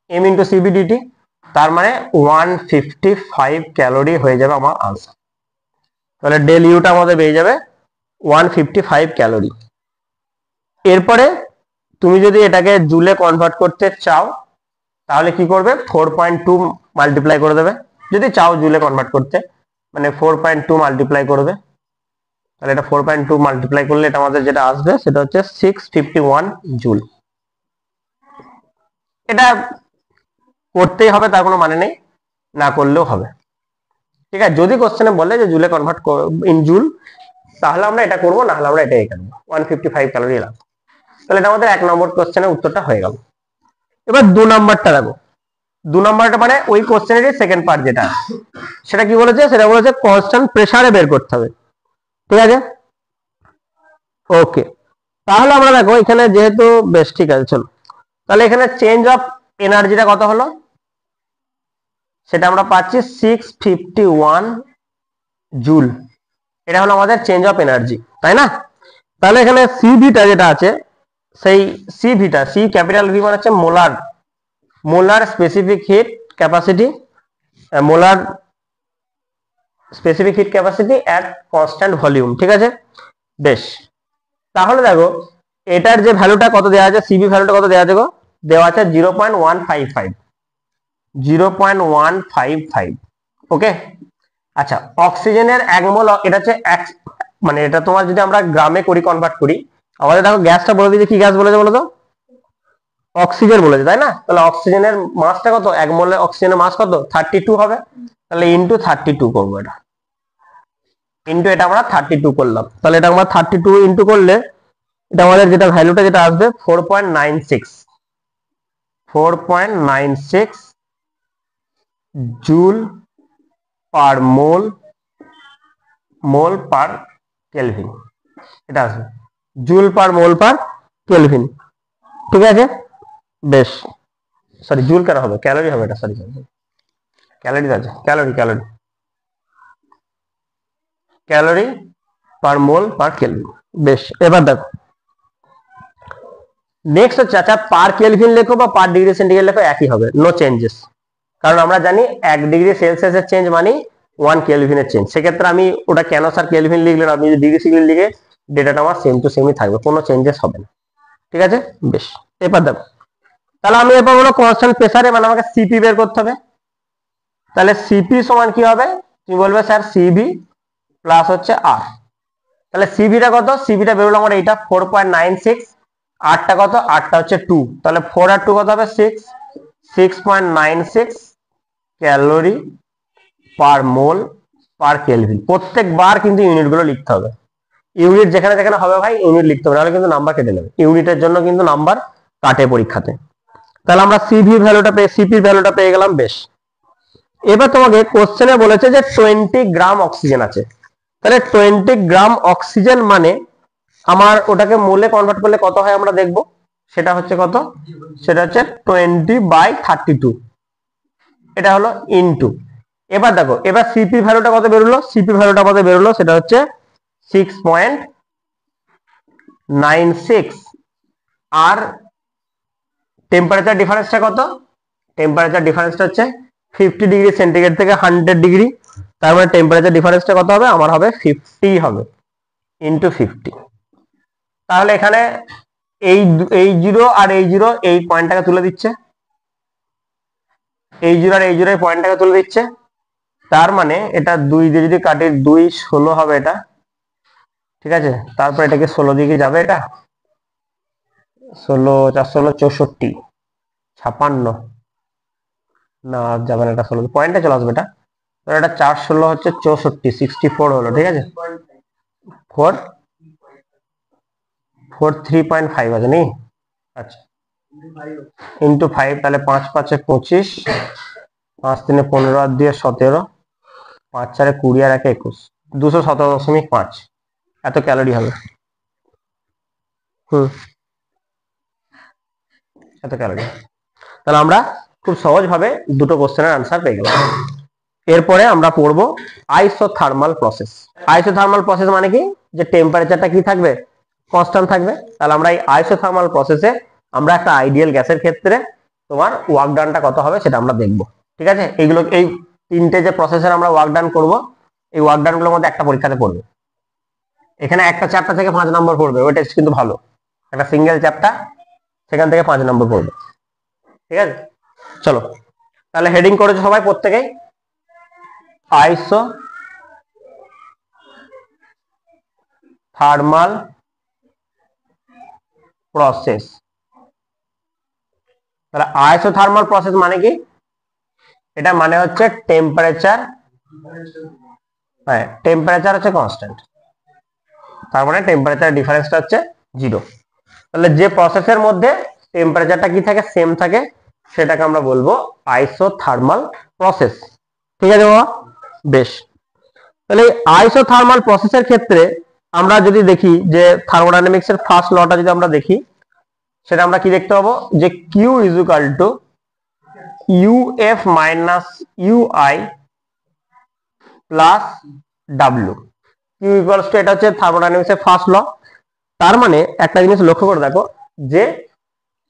এম ইন্টু সিবিডিটি, তার মানে 155 ক্যালোরি হয়ে যাবে আমার আনসার। তাহলে ডেল ইউটা আমাদের পেয়ে যাবে 155 ক্যালোরি। এরপরে তুমি যদি এটাকে জুলে কনভার্ট করতে চাও তাহলে কি করবে, 4.2 মাল্টিপ্লাই করে দেবে, যদি চাও জুলে কনভার্ট করতে, মানে 4.2 মাল্টিপ্লাই করবে, তাহলে এটা 4.2 মাল্টিপ্লাই করলে এটা আমাদের যেটা আসবে সেটা হচ্ছে 651 জুল। এটা করতেই হবে তার কোনো মানে নেই, না করলেও হবে। ঠিক আছে, যদি কোশ্চেনে বলে যে জুলে কনভার্ট ইন জুল তাহলে আমরা এটা করবো, না হলে আমরা এটাই করবো, 155 ক্যালোরি লাগবে। তাহলে এটা আমাদের 1 নম্বর কোশ্চেনের উত্তরটা হয়ে গেল। এবার 2 নম্বরটা দেখো, 2 নম্বরটা মানে ওই কোশ্চেনের সেকেন্ড পার্ট যেটা সেটা কি বলেছে, সেটা বলেছে কনস্ট্যান্ট প্রেসারে বের করতে হবে। ঠিক আছে, ওকে, তাহলে আমরা দেখো এখানে যেহেতু বেশ ঠিক আছে, চলো তাহলে এখানে চেঞ্জ অফ এনার্জিটা কত হলো, সেটা আমরা পাচ্ছি 651 জুল, এটা হলো আমাদের চেঞ্জ অফ এনার্জি, তাই না? তাহলে এখানে সিভিটা যেটা আছে, সেই সিভিটা, সি ক্যাপিটাল ভি মানে হচ্ছে molar, molar specific heat capacity, molar specific heat capacity at constant volume. ঠিক আছে, বেশ, তাহলে দেখো এটার যে ভ্যালুটা কত দেওয়া আছে, সিবি ভ্যালুটা কত দেওয়া আছে গো, দেওয়া আছে 0.155, 0.155। ওকে, আচ্ছা অক্সিজেনের 1 মোল, এটা হচ্ছে মানে এটা তোমার যদি আমরা গ্রামে করি, কনভার্ট করি, আমাদের দেখো গ্যাসটা বলে দিয়েছে, কি গ্যাস বলেছে বলো তো, অক্সিজেন বলেছে, তাই না? তাহলে অক্সিজেনের মাসটা কত, 1 মোলে অক্সিজেনের মাস কত, 32 হবে, তাহলে ইন্টু 32 করবো, এটা ইন্টু এটা আমরা 32 করলাম, তাহলে এটা আমরা 32 ইন্টু করলে এটা আমাদের যেটা ভ্যালুটা যেটা আসবে 4.96 joule per mole per kelvin, এটা আসবে joule per mole per kelvin. ঠিক আছে, বেশ, সরি জুল কেন হবে, ক্যালোরি হবে এটা, সরি ক্যালোরি আছে, calorie per mole per kelvin. বেশ, এবার দেখো নেক্সট হচ্ছে আচ্ছা পার কেলভিন লেখো বা পার ডিগ্রি সেন্টিগ্রেড লেখো একই হবে, নো চেঞ্জেস, কারণ আমরা জানি 1 ডিগ্রি সেলসিয়াসের চেঞ্জ মানে 1 কেলভিনের চেঞ্জ। সেক্ষেত্রে আমি ওটা কেন স্যার কেলভিন লিখলেন, আপনি যদি ডিগ্রি সেন্টিগ্রেড লিখে ডেটাটা আমার সেম টু সেমই থাকবে, কোনো চেঞ্জেস হবে না। ঠিক আছে, বেশ। এবার দেখো, তাহলে আমি এবার বলো কনস্ট্যান্ট প্রেসারে মানে আমাকে সিপি বের করতে হবে। তাহলে সিপি সমান কি হবে, তুমি বলবে স্যার সিভি প্লাস হচ্ছে আর। তাহলে সিভিটা কত, সিভিটা বেরোলো আমার এইটা 4.96, আরটা কত, আরটা হচ্ছে 2, তাহলে 4 আর 2 কত হবে 6, 6.96 calorie per mole per kelvin. প্রত্যেকবার কিন্তু ইউনিট গুলো লিখতে হবে, ইউনিট যেখানে যেখানে হবে ভাই ইউনিট লিখতে হবে, নাহলে কিন্তু নাম্বার কেটে নেবে, ইউনিটের জন্য কিন্তু নাম্বার কাটে পরীক্ষাতে। তাহলে আমরা সিভি ভ্যালুটা পেয়ে, সিপির ভ্যালুটা পেয়ে গেলাম, বেশ। এবার তোমাকে কোশ্চেনে বলেছে যে 20 গ্রাম অক্সিজেন আছে, তাহলে 20 গ্রাম অক্সিজেন মানে আমার ওটাকে মোলে কনভার্ট করলে কত হয় আমরা দেখব, সেটা হচ্ছে কত, সেটা হচ্ছে 20/32, এটা হলো ইনটু। এবার দেখো, এবার সিপি ভ্যালুটা কত বেরোলো, সিপি ভ্যালুটা কত বেরোলো, সেটা হচ্ছে 6.96, আর টেম্পারেচার ডিফারেন্সটা কত, টেম্পারেচার ডিফারেন্সটা হচ্ছে 50 ডিগ্রি সেন্টিগ্রেড থেকে 100 ডিগ্রি, তার মানে টেম্পারেচার ডিফারেন্সটা কত হবে, আমার হবে 50 হবে ইনটু 50। তাহলে এখানে এই জিরো আর এই জিরো এই পয়েন্টটাকে তুলে দিচ্ছে, এই জিরো আর এই জিরো এই পয়েন্টটাকে তুলে দিচ্ছে, তার মানে এটা 2 দিয়ে যদি কাটি 2 16 হবে এটা, ঠিক আছে। তারপর এটাকে 16 দিকে যাবে, এটা 16 4 16 64 56, না যাবে না, এটা 16 পয়েন্টে চলে আসবে এটা, এটা 4 16 হচ্ছে 64, 64 হলো, ঠিক আছে। 3.5 আছে নি, আচ্ছা ইন্টু 5, তাহলে 5 5 25, 5 3 15 আর 2 17, 5 4 20 আর 1 21, 217.5 এত ক্যালোরি হবে। এত ক্যালোরি। তাহলে আমরা খুব সহজ ভাবে দুটো কোশ্চেনের আনসার পেয়ে গেলাম। এরপরে আমরা পড়বো আইসোথার্মাল প্রসেস। আইসোথার্মাল প্রসেস মানে কি, যে টেম্পারেচারটা কি থাকবে, কনস্ট্যান্ট থাকবে। তাহলে আমরা এই আইসোথার্মাল প্রসেসে আমরা একটা আইডিয়াল গ্যাসের ক্ষেত্রে তোমার ওয়ার্ক ডানটা কত হবে সেটা আমরা দেখব, ঠিক আছে। এইগুলো এই তিনটে যে প্রসেসের আমরা ওয়ার্ক ডান করব, এই ওয়ার্ক ডান গুলোর মধ্যে একটা পরীক্ষাতে পড়বে, এখানে একটা চ্যাপ্টার থেকে 5 নম্বর পড়বে, ওই টেস্ট কিন্তু ভালো, একটা সিঙ্গেল চ্যাপ্টার সেখান থেকে 5 নম্বর পড়বে, ঠিক আছে। চলো তাহলে হেডিং করেছো সবাই প্রত্যেকেই, আইসো থার্মাল প্রসেস। তাহলে আইসোথার্মাল প্রসেস মানে কি, এটা মানে হচ্ছে টেম্পারেচার, হ্যাঁ টেম্পারেচার হচ্ছে কনস্ট্যান্ট, তার মানে টেম্পারেচার ডিফারেন্সটা হচ্ছে 0। তাহলে যে প্রসেসের মধ্যে টেম্পারেচারটা কি থাকে, সেম থাকে, সেটাকে আমরা বলবো আইসোথার্মাল প্রসেস, ঠিক আছে বাবা, বেশ। তাহলে আইসোথার্মাল প্রসেসের ক্ষেত্রে আমরা যদি দেখি যে থার্মোডাইনামিক্স এর ফার্স্ট লটা যদি আমরা দেখি, সেটা আমরা কি দেখতে পাবো, যে Q is equal to Uf minus Ui plus W. Q equals to, এটা হচ্ছে থার্মোডাইনামিক্স এর ফার্স্ট ল। তার মানে একটা জিনিস লক্ষ্য করে দেখো, যে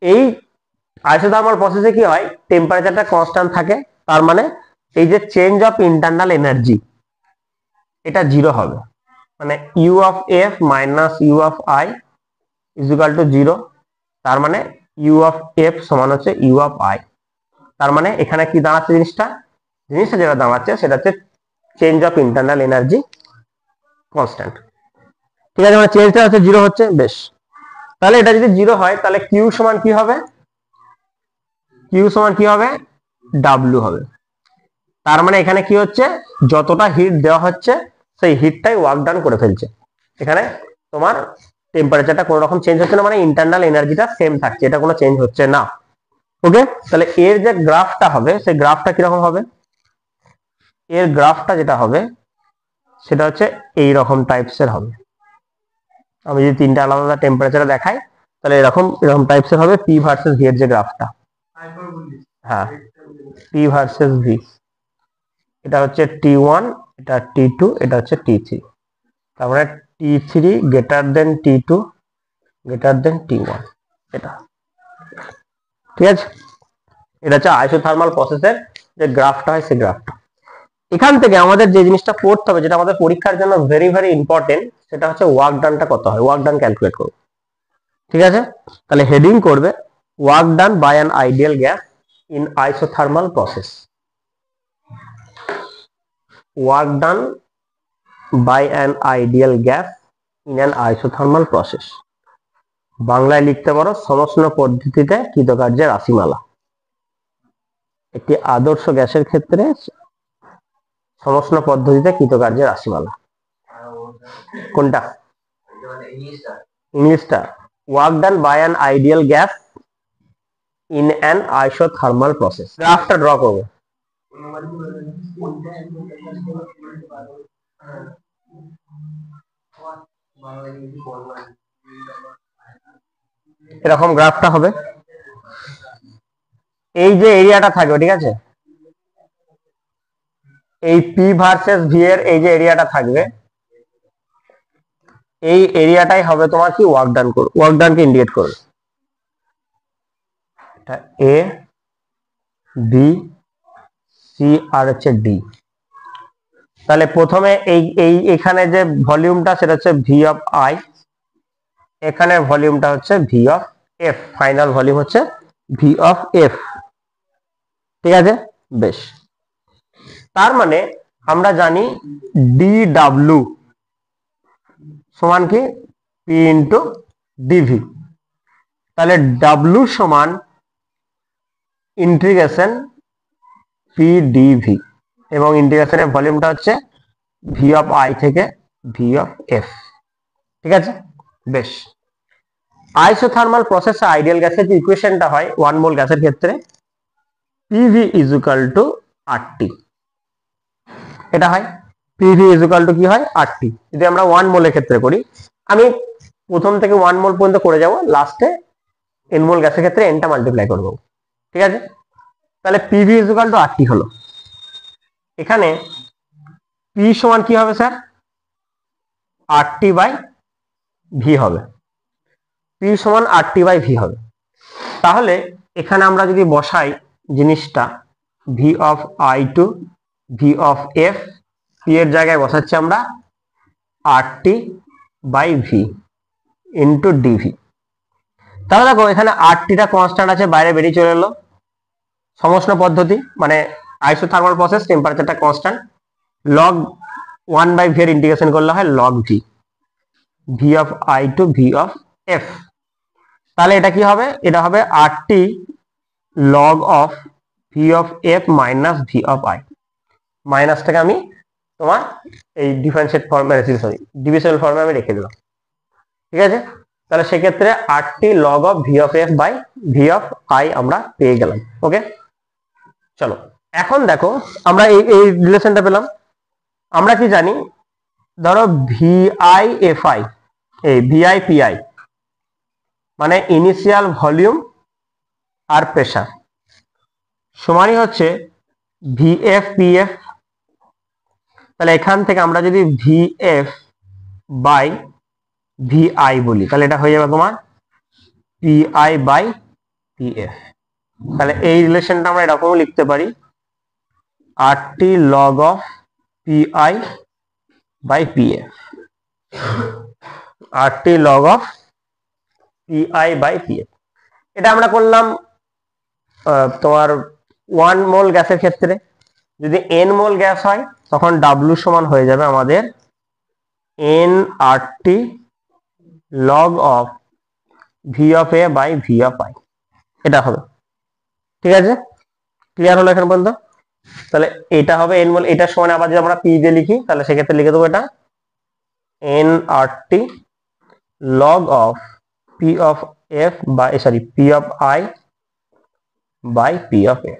এই আইসোথার্মাল প্রসেসে কি হয়, টেম্পারেচারটা কনস্ট্যান্ট থাকে, তার মানে এই যে চেঞ্জ অফ ইন্টারনাল এনার্জি এটা 0 হবে, মানে U of F minus U of i is equal to 0, তার মানে ইউ অফ এফ সমান হচ্ছে ইউ অফ আই। তার মানে এখানে কি দাঁড়াচ্ছে, জিনিসটা যেটা দাঁড়াচ্ছে সেটা হচ্ছে change of internal energy constant, ঠিক আছে, মানে চেঞ্জটা হচ্ছে 0 হচ্ছে, বেশ। তাহলে এটা যদি 0 হয় তাহলে কিউ সমান কি হবে, কিউ সমান কি হবে, ডাব্লিউ হবে। তার মানে এখানে কি হচ্ছে, যতটা হিট দেওয়া হচ্ছে সেই হিটটাই ওয়ার্ক ডান করে ফেলছে, এখানে তোমার টেম্পারেচারটা কোনো রকম চেঞ্জ হচ্ছে না, মানে ইন্টারনাল এনার্জিটা সেম থাকছে, এটা কোনো চেঞ্জ হচ্ছে না। ওকে, তাহলে এর যে গ্রাফটা হবে সেই গ্রাফটা কিরকম হবে, এর গ্রাফটা যেটা হবে সেটা হচ্ছে এই রকম টাইপস এর হবে। আমি যদি তিনটা আলাদা আলাদা টেম্পারেচার দেখাই তাহলে এরকম টাইপস এর হবে, পি ভার্সেস ভি এর যে গ্রাফটা, হ্যাঁ পি ভার্সেস ভি, এটা হচ্ছে T1, এটা T2, এটা হচ্ছে T3, তার মানে T3 greater than T2 greater than T1, এটা, ঠিক আছে। এটা হচ্ছে আইসোথার্মাল প্রসেসের যে গ্রাফটা হয় সেই গ্রাফটা। এখান থেকে আমাদের যে জিনিসটা পড়তে হবে, যেটা আমাদের পরীক্ষার জন্য ভেরি ভেরি ইম্পর্টেন্ট, সেটা হচ্ছে ওয়ার্ক ডানটা কত হয়, ওয়ার্ক ডান ক্যালকুলেট করব, ঠিক আছে। তাহলে হেডিং করবে work done by an ideal gas in isothermal process, work done by an ideal gas in an isothermal process. বাংলায় লিখতে পারো সমষ্ণ পদ্ধতিতে কৃতকার্যের রাশিমালা। একটি আদর্শ গ্যাসের ক্ষেত্রে সমষ্ণ পদ্ধতিতে কৃতকার্যের রাশিমালা। কোনটা? ইংলিশটা work done by an ideal gas in an isothermal process. গ্রাফটা ড্র করবো। এরকম গ্রাফটা হবে, এই যে এরিয়াটা থাকবে, ঠিক আছে, এই পি ভার্সেস ভি এর এই যে এরিয়াটা থাকবে, এই এরিয়াটাই হবে তোমার কি ওয়ার্ক ডান করবে, ওয়ার্ক ডানকে ইন্ডিকেট করবে। এটা এ বি সি আর হচ্ছে ডি। তাহলে প্রথমে এই এখানে যে ভলিউমটা সেটা হচ্ছে ভি অফ আই, এখানে ভলিউমটা হচ্ছে V of F, final volume হচ্ছে ভি অফ এফ, ঠিক আছে। বেশ, তার মানে আমরা জানি ডি ডাব্লিউ সমান কি পি ইন্টু ডিভি। তাহলে ডাব্লিউ সমান ইন্টিগ্রেশন পি ডিভি, এবং ইন্টিগ্রেশনের ভলিউমটা হচ্ছে ভি অফ আই থেকে ভি অফ এফ, ঠিক আছে। বেশ, আইসোথার্মাল প্রসেসে আইডিয়াল গ্যাসের যে ইকুয়েশনটা হয় 1 মোল গ্যাসের ক্ষেত্রে PV is equal to RT, এটা হয় পিভি ইজ ইকুয়াল টু কি হয় আরটি। যদি আমরা 1 মোলের ক্ষেত্রে করি, আমি প্রথম থেকে 1 মোল পর্যন্ত করে যাব, লাস্টে এন মোল গ্যাসের ক্ষেত্রে এনটা মাল্টিপ্লাই করবো, ঠিক আছে। তাহলে PV is equal to RT হলো, এখানে পি সমান কি হবে স্যার, আরটি বাই ভি হবে, পি সমান আরটি বাই ভি হবে। তাহলে এখানে আমরা যদি বসাই জিনিসটা, V of I to V of f, P এর জায়গায় বসাচ্ছি আমরা RT by V into dV. তাহলে দেখো এখানে আরটিটা কনস্ট্যান্ট আছে, বাইরে বেরিয়ে চলে এলো, সমষ্ণ পদ্ধতি মানে আইসোথার্মাল প্রসেস, টেম্পারেচারটা কনস্ট্যান্ট, লগ 1 বাই ভি এর ইন্টিগ্রেশন করলে হয় log V, V of I to V of F. তাহলে এটা কি হবে, এটা হবে RT log of V of F minus V of I. মাইনাসটাকে আমি তোমার এই ডিফারেন্সিয়েট ফর্মে, সরি ডিভিশনাল ফর্মে আমি রেখে দিলাম, ঠিক আছে। তাহলে সেক্ষেত্রে RT log of V of F by V of i আমরা পেয়ে গেলাম। ওকে, চলো এখন দেখো আমরা এই রিলেশনটা পেলাম। আমরা কি জানি, ধরো ভিআই এফ আই, এই ভিআই পিআই মানে ইনিশিয়াল ভলিউম আর প্রেসার সমানই হচ্ছে ভিএফ পিএফ। তাহলে এখান থেকে আমরা যদি ভিএফ বাই ভিআই বলি, তাহলে এটা হয়ে যাবে তোমার পিআই বাই পিএফ। তাহলে এই রিলেশনটা আমরা এরকমও লিখতে পারি, RT log of Pi by Pf, RT log of Pi by Pf. এটা আমরা করলাম তোমার 1 মোল গ্যাসের ক্ষেত্রে। যদি এন মোল গ্যাস হয় তখন ডাব্লিউ সমান হয়ে যাবে আমাদের n RT log of V of a by V of I, এটা হবে, ঠিক আছে। ক্লিয়ার হলো এখন পর্যন্ত? তাহলে এটা হবে এন মোল, এটা সমান আবার যদি আমরা পি দিয়ে লিখি তাহলে সেক্ষেত্রে লিখে দেবো এটা n RT log of P of F by sorry P of i by P of F.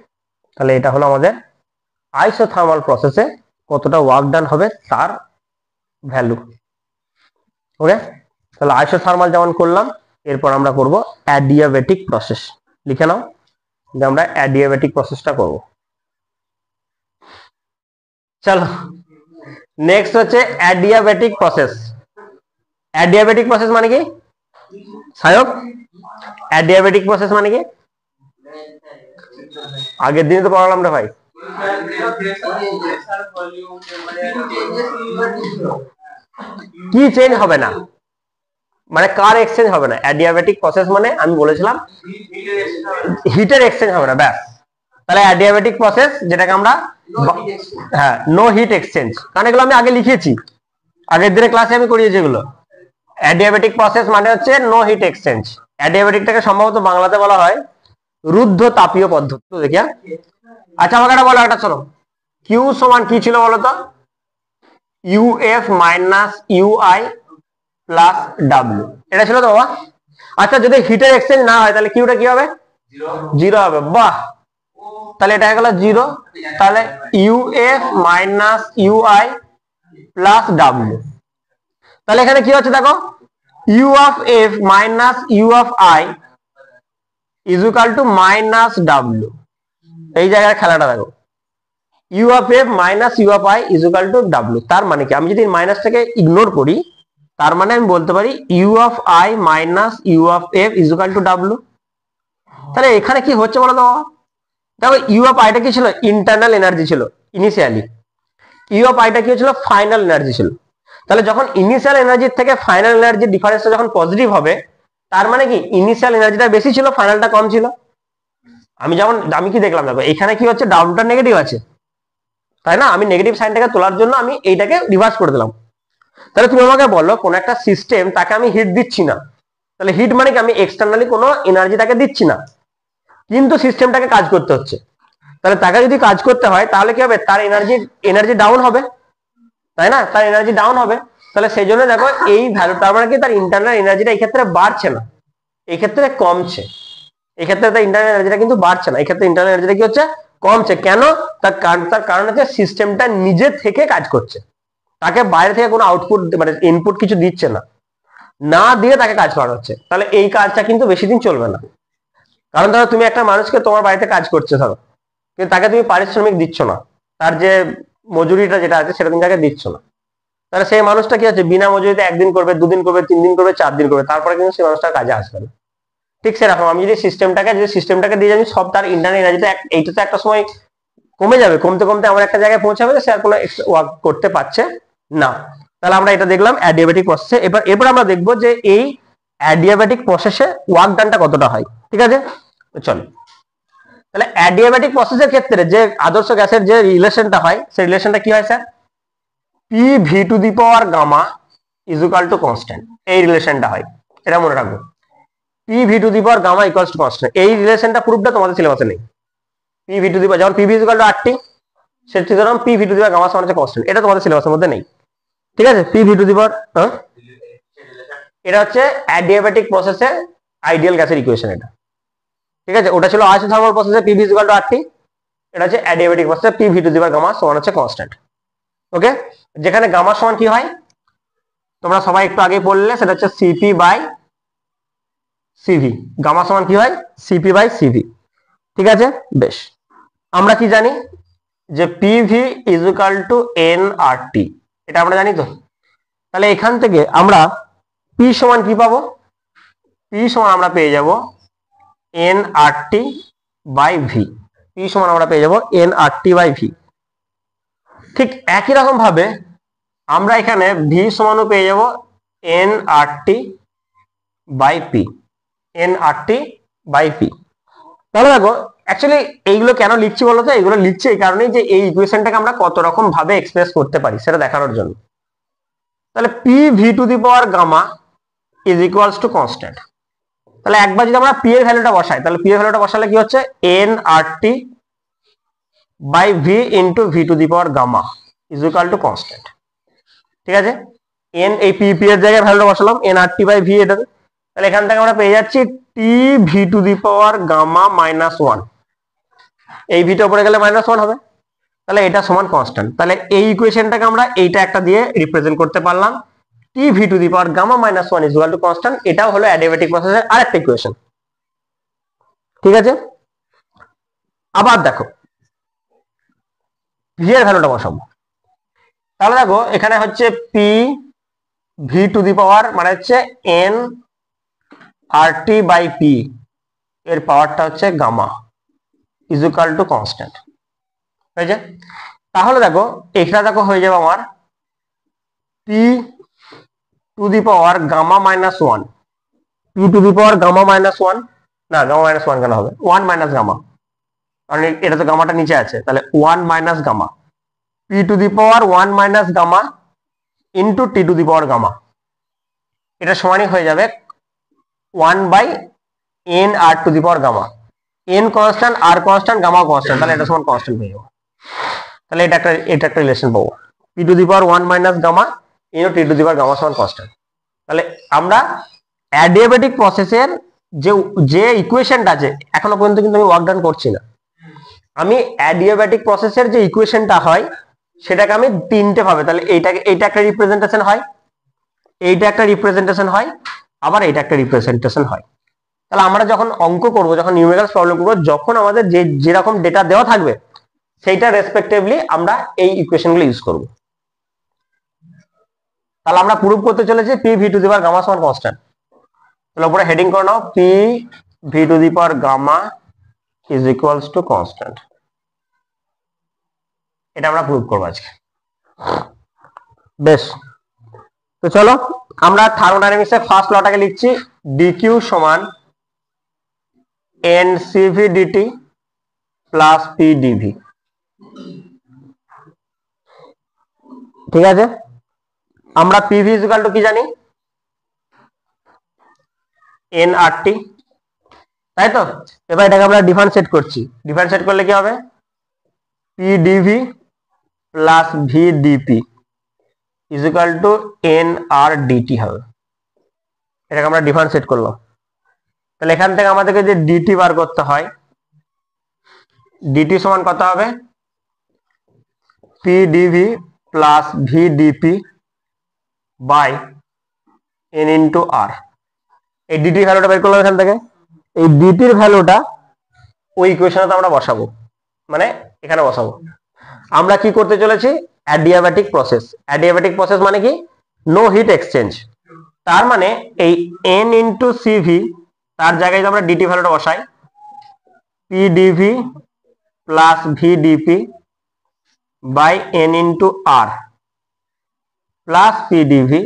তাহলে এটা হলো আমাদের আইসোথার্মাল প্রসেসে কতটা ওয়ার্ক ডান হবে তার ভ্যালু। ওকে, তাহলে আইসোথার্মাল যেমন করলাম, এরপর আমরা করব অ্যাডিয়াবেটিক প্রসেস। লিখে নাও যে আমরা অ্যাডিয়াবেটিক প্রসেসটা করব। চলো নেক্সট হচ্ছে অ্যাডিয়াবেটিক প্রসেস। অ্যাডিয়াবেটিক প্রসেস মানে কি, সায়ক অ্যাডিয়াবেটিক প্রসেস মানে কি? আগের দিনে তো পড়ালাম রে ভাই। কি চেঞ্জ হবে না মানে কার এক্সচেঞ্জ হবে না? অ্যাডিয়াবেটিক প্রসেস মানে আমি বলেছিলাম হিটের এক্সচেঞ্জ হবে না, ব্যাস। তাহলে অ্যাডিয়াবেটিক প্রসেস যেটাকে আমরা হ্যাঁ নো হিট এক্সচেঞ্জ, কারণ এগুলো আমি আগে লিখেছি, আগের দিনের ক্লাসে আমি করিয়েছি এগুলো। অ্যাডিয়াবেটিক প্রসেস মানে হচ্ছে নো হিট এক্সচেঞ্জ। অ্যাডিয়াবেটিকটাকে সম্ভবত বাংলাতে বলা হয় রুদ্ধ তাপীয় পদ্ধতি। তো দেখিয়া আচ্ছা আমাকে একটা বলো, একটা চলো, কিউ সমান কি ছিল বলতো? Uf minus Ui plus W, এটা ছিল তো বাবা। আচ্ছা যদি হিটের এক্সচেঞ্জ না হয় তাহলে কিউটা কি হবে? জিরো হবে। বাহ, তাহলে এটা হয়ে গেল জিরো। তাহলে Uf minus Ui plus W, তাহলে এখানে কি হচ্ছে দেখো, U of F minus U of i is equal to minus W. এই জায়গায় খেলাটা দেখো, U of F minus U of i is equal to W. তার মানে কি, আমি যদি মাইনাসটাকে ইগনোর করি তার মানে আমি বলতে পারি U of I minus U of f is equal to W. তাহলে এখানে কি হচ্ছে বলো তো? দেখো ইউ অফ আইটা কি ছিল? ইন্টারনাল এনার্জি ছিল ইনিশিয়ালি। ইউ অফ আইটা কি ছিল? ফাইনাল এনার্জি ছিল। তাহলে যখন ইনিশিয়াল এনার্জির থেকে ফাইনাল এনার্জির ডিফারেন্সটা যখন পজিটিভ হবে তার মানে কি ইনিশিয়াল এনার্জিটা বেশি ছিল, ফাইনালটা কম ছিল। আমি কি দেখলাম দেখো, এখানে কি হচ্ছে, ডাউনটা নেগেটিভ আছে, তাই না? আমি নেগেটিভ সাইনটাকে তোলার জন্য আমি এইটাকে রিভার্স করে দিলাম। তাহলে তুমি আমাকে বলো, কোন একটা সিস্টেম তাকে আমি হিট দিচ্ছি না, তাহলে হিট মানে কি আমি এক্সটার্নালি কোনো এনার্জি তাকে দিচ্ছি না, কিন্তু সিস্টেমটাকে কাজ করতে হচ্ছে। তাহলে তাকে যদি কাজ করতে হয় তাহলে কি হবে? তার এনার্জি ডাউন হবে, তাই না? তার এনার্জি ডাউন হবে। তাহলে সেই জন্য দেখো এই ভ্যালু, তার মানে কি তার ইন্টারনাল এনার্জিটা এই ক্ষেত্রে বাড়ছে না, এই ক্ষেত্রে কমছে। এই ক্ষেত্রে তার ইন্টারনাল এনার্জিটা কিন্তু বাড়ছে না, এই ক্ষেত্রে ইন্টারনাল এনার্জিটা কি হচ্ছে? কমছে। কেন? তার কারণ হচ্ছে সিস্টেমটা নিজে থেকে কাজ করছে, তাকে বাইরে থেকে কোনো আউটপুট মানে ইনপুট কিছু দিচ্ছে না, না দিয়ে তাকে কাজ করানো হচ্ছে। তাহলে এই কাজটা কিন্তু বেশি দিন চলবে না। কারণ ধরো তুমি একটা মানুষকে তোমার বাড়িতে কাজ করছে ধরো, কিন্তু তাকে তুমি পারিশ্রমিক দিচ্ছ না, তার যে মজুরিটা যেটা আছে সেটা তুমি তাকে দিচ্ছ না, তাহলে সেই মানুষটা কি হচ্ছে, বিনা মজুরিতে একদিন করবে, দুদিন করবে, 3 দিন করবে, 4 দিন করবে, তারপরে কিন্তু সেই মানুষটার কাজে আসবে না। ঠিক সেরকম আমি যদি সিস্টেমটাকে দিয়ে আমি সব তার ইন্টারনাল এনার্জিটা এইটা তো একটা সময় কমে যাবে, কমতে কমতে আমার একটা জায়গায় পৌঁছাবে সে আর কোনো ওয়ার্ক করতে পারছে না। তাহলে আমরা এটা দেখলাম অ্যাডিয়াবেটিক প্রসেসে। এবার আমরা দেখবো যে এই অ্যাডিয়াবেটিক প্রসেসে ওয়ার্ক ডানটা কতটা হয়। ঠিক আছে, চলো তাহলে অ্যাডিয়াবেটিক প্রসেসের ক্ষেত্রে যে আদর্শ গ্যাসের যে রিলেশনটা হয় সেই রিলেশনটা কি হয় sir? P V to the power gamma is equal to constant, এই রিলেশনটা হয়, এটা মনে রাখবো। P V to the power gamma equals to constant, এই রিলেশনটা প্রুফটা তোমাদের সিলেবাসে নেই। P V to the power, যেমন P V is equal to R T, সেটা যেরকম P V to the power gamma সমান হচ্ছে কনস্ট্যান্ট, এটা তোমাদের সিলেবাসের মধ্যে নেই। ঠিক আছে, পি ভি টু দি পাওয়ার, এটা হচ্ছে অ্যাডিয়াবেটিক প্রসেসের আইডিয়াল গ্যাসের ইকুয়েশন এটা। ঠিক আছে, ওটা ছিল আইসোথার্মাল প্রসেসে P V is equal to R T, এটা হচ্ছে অ্যাডিয়াবেটিক প্রসেসে P V to the power gamma সমান হচ্ছে কনস্ট্যান্ট। ওকে, যেখানে গামা সমান কি হয় তোমরা সবাই একটু আগে পড়লে, সেটা হচ্ছে সিপি বাই সিভি। গামা সমান কি হয়? CP by CV. ঠিক আছে, বেশ। আমরা কি জানি যে PV is equal to N R T, এটা আমরা জানি তো। তাহলে এখান থেকে আমরা পি সমান কি পাবো? পি সমান আমরা পেয়ে যাব n R T by V. P সমান আমরা পেয়ে যাব n R T by V. ঠিক একই রকম ভাবে আমরা এখানে ভি সমানও পেয়ে যাব n R T by P, n R T by P. তাহলে দেখো অ্যাকচুয়ালি এইগুলো কেন লিখছি বলতো? এইগুলো লিখছি এই কারণেই যে এই ইকুয়েশনটাকে আমরা কত রকম ভাবে এক্সপ্রেস করতে পারি সেটা দেখানোর জন্য। তাহলে P V to the power gamma is equals to constant. তাহলে একবার যদি আমরা পি এর ভ্যালুটা বসাই, তাহলে পি এর ভ্যালুটা বসালে কি হচ্ছে? N R T by V into V to the power gamma is equal to constant. ঠিক আছে, এন এই পি এর জায়গায় ভ্যালুটা বসালাম n R T by V, এটা তাহলে এখান থেকে আমরা পেয়ে যাচ্ছি T V to the power gamma minus 1, এই ভিটা উপরে গেলে -1 হবে, তাহলে এটা সমান কনস্ট্যান্ট। তাহলে এই ইকুয়েশনটাকে আমরা এইটা একটা দিয়ে রিপ্রেজেন্ট করতে পারলাম, T V to the power gamma -1 is equal to constant. এটাও হলো অ্যাডিয়াবেটিক প্রসেসের আরেকটা ইকুয়েশন। ঠিক আছে, আবার দেখো ভি এর ভ্যালুটা বসাবো। তাহলে দেখো এখানে হচ্ছে P V to the power মানে হচ্ছে এন RT বাই পি এর পাওয়ারটা হচ্ছে gamma is equal to constant হয়েছে। তাহলে দেখো এখানে দেখো হয়ে যাবে আমার P to the power gamma minus one, P to the power gamma minus one, না গামা মাইনাস ওয়ান কেন হবে, ওয়ান মাইনাস গামা, কারণ এটা তো গামাটা নিচে আছে, তাহলে one minus gamma, P to the power one minus gamma into T to the power gamma, এটা সমানই হয়ে যাবে one by n R to the power gamma, n constant R constant gamma constant, তাহলে এটা সমান কনস্ট্যান্ট হয়ে যাবে। তাহলে এটা একটা রিলেশন পাবো, P to the power one minus gamma into T to the power gamma সমান কনস্ট্যান্ট। তাহলে আমরা অ্যাডিয়াবেটিক প্রসেসের যে ইকুয়েশনটা আছে এখনো পর্যন্ত কিন্তু আমি ওয়ার্ক ডান করছি না, আমি অ্যাডিয়াবেটিক প্রসেসের যে ইকুয়েশনটা হয় সেটাকে আমি তিনটে ভাবে, তাহলে এইটা একটা রিপ্রেজেন্টেশন হয়, এইটা একটা রিপ্রেজেন্টেশন হয়, আবার এইটা একটা রিপ্রেজেন্টেশন হয়। তাহলে আমরা যখন অঙ্ক করব, যখন নিউমেরিক্যাল প্রবলেম করব, যখন আমাদের যেরকম ডেটা দেওয়া থাকবে সেইটা রেসপেক্টিভলি আমরা এই ইকুয়েশনগুলো ইউজ করব। তাহলে আমরা প্রুফ করতে চলেছি P V to the power gamma সমান কনস্ট্যান্ট। তাহলে উপরে হেডিং করে নাও, P V to the power gamma is equals to constant. এটা আমরা প্রুফ করবো আজকে। বেশ, তো চলো আমরা থার্মোডাইনামিক্সের ফার্স্ট লটাকে লিখছি, ডিকিউ সমান n CV DT plus P dV. ঠিক আছে, আমরা পিভি ইকুয়াল টু কি জানি, এন আর টি, তাই তো। এবার এটাকে আমরা ডিফারেন্সিয়েট করছি, ডিফারেন্সিয়েট করলে কি হবে, P DV plus V dP is equal to N R dT হবে। এটাকে আমরা ডিফারেন্সিয়েট করলাম। তাহলে এখান থেকে আমাদেরকে যে ডিটি বার করতে হয়, ডিটি সমান কত হবে, P DV plus V DP by N into R. এই ডিটি ভ্যালুটা বের করলাম এখান থেকে, এই ডিটির ভ্যালুটা ওই ইকুয়েশনে আমরা বসাবো, মানে এখানে বসাবো। আমরা কি করতে চলেছি, অ্যাডিয়াব্যাটিক প্রসেস। অ্যাডিয়াব্যাটিক প্রসেস মানে কি, নো হিট এক্সচেঞ্জ। তার মানে এই এন ইন্টু সিভি তার জায়গায় আমরা ডিটি ভ্যালুটা বসাই, P DV plus V DP by N into R plus P dV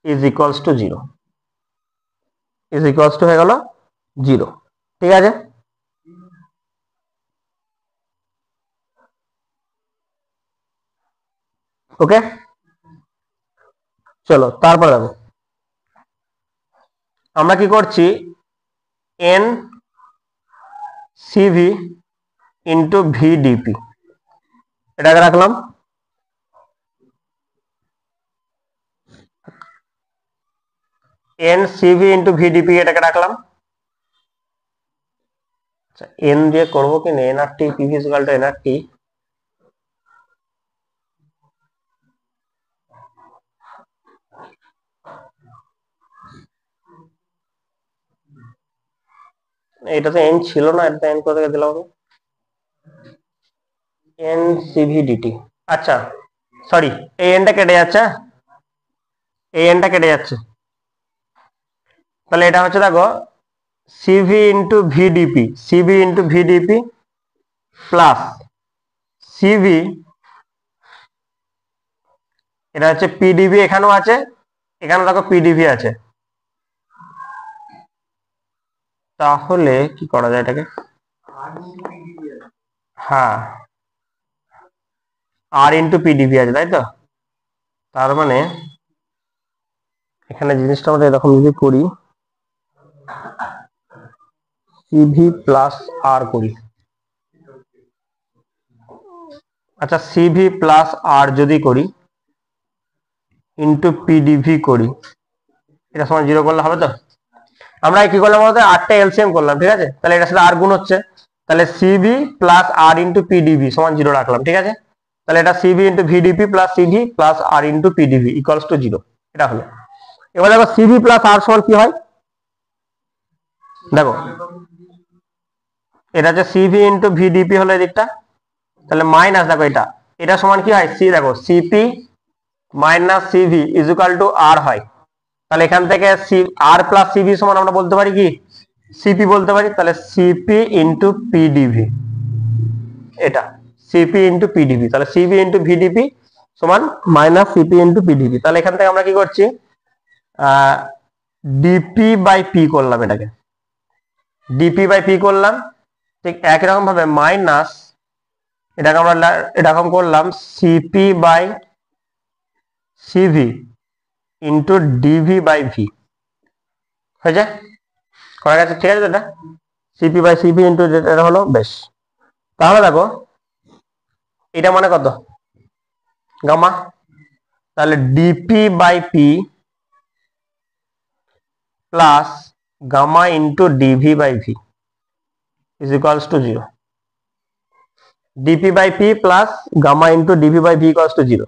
is equals to zero, is equals to হয়ে গেল জিরো। ঠিক আছে, ওকে। চলো তারপর দেখো আমরা কি করছি, N CV into V DP এটাকে রাখলাম, N CV into V DP এটাকে রাখলাম। আচ্ছা, এন দিয়ে করবো কি না, N R T PV equal to N R T, এটা তো এন ছিল না, এটা এন কোথা থেকে দিলাম, এন সিভি ডিটি। আচ্ছা সরি, এই এনটা কেটে যাচ্ছে, এই এনটা কেটে যাচ্ছে, তাহলে এটা হচ্ছে দেখো CV into VDP, CV into VdP plus CV, এটা হচ্ছে পিডিভি, এখানেও আছে, এখানে দেখো পিডিভি আছে। তাহলে কি করা যায় এটাকে, হ্যাঁ আর ইন্টু পিডিভি আছে, তাই তো। তার মানে এখানে জিনিসটা আমরা এরকম যদি করি, সিভি প্লাস আর করি, আচ্ছা সিভি প্লাস আর যদি করি ইন্টু পিডিভি করি, এটা সমান জিরো করলে হবে তো। আমরা কি করলাম বলতে, আরটা এলসিএম করলাম, ঠিক আছে। তাহলে এটার সাথে আর গুণ হচ্ছে, তাহলে Cv plus R into PdV সমান জিরো রাখলাম, ঠিক আছে। তাহলে এটা Cv into VdP plus Cv plus R into PdV equals to zero, এটা হলো। এবার দেখো সিভি প্লাস আর সমান কি হয়, দেখো এটা হচ্ছে সিভি ইন্টু ভিডিপি হলো এদিকটা, তাহলে মাইনাস দেখো এটা, এটা সমান কি হয়, সি দেখো CP minus CV is equal to R হয়, তাহলে এখান থেকে আর প্লাস সিবি সমান আমরা বলতে পারি কি সিপি বলতে পারি, তাহলে সিপি ইন্টু পিডিভি, এটা সিপি ইন্টু পিডিভি, তাহলে সিবি ইন্টু ভিডিপি সমান মাইনাস সিপি ইন্টু পিডিভি। তাহলে এখান থেকে আমরা কি করছি ডিপি বাই পি করলাম, এটাকে ডিপি বাই পি করলাম, ঠিক একই রকম ভাবে মাইনাস এটাকে আমরা এরকম করলাম Cp by Cv into dV by V, হয়েছে করা গেছে, ঠিক আছে। এটা সিপি বাই সিভি ইন্টু এটা হলো বেশ। তাহলে দেখো এটা মানে কত গামা, তাহলে dP by P plus gamma into dV by V is equals to 0। DP by P plus gamma into dV by V equals to 0।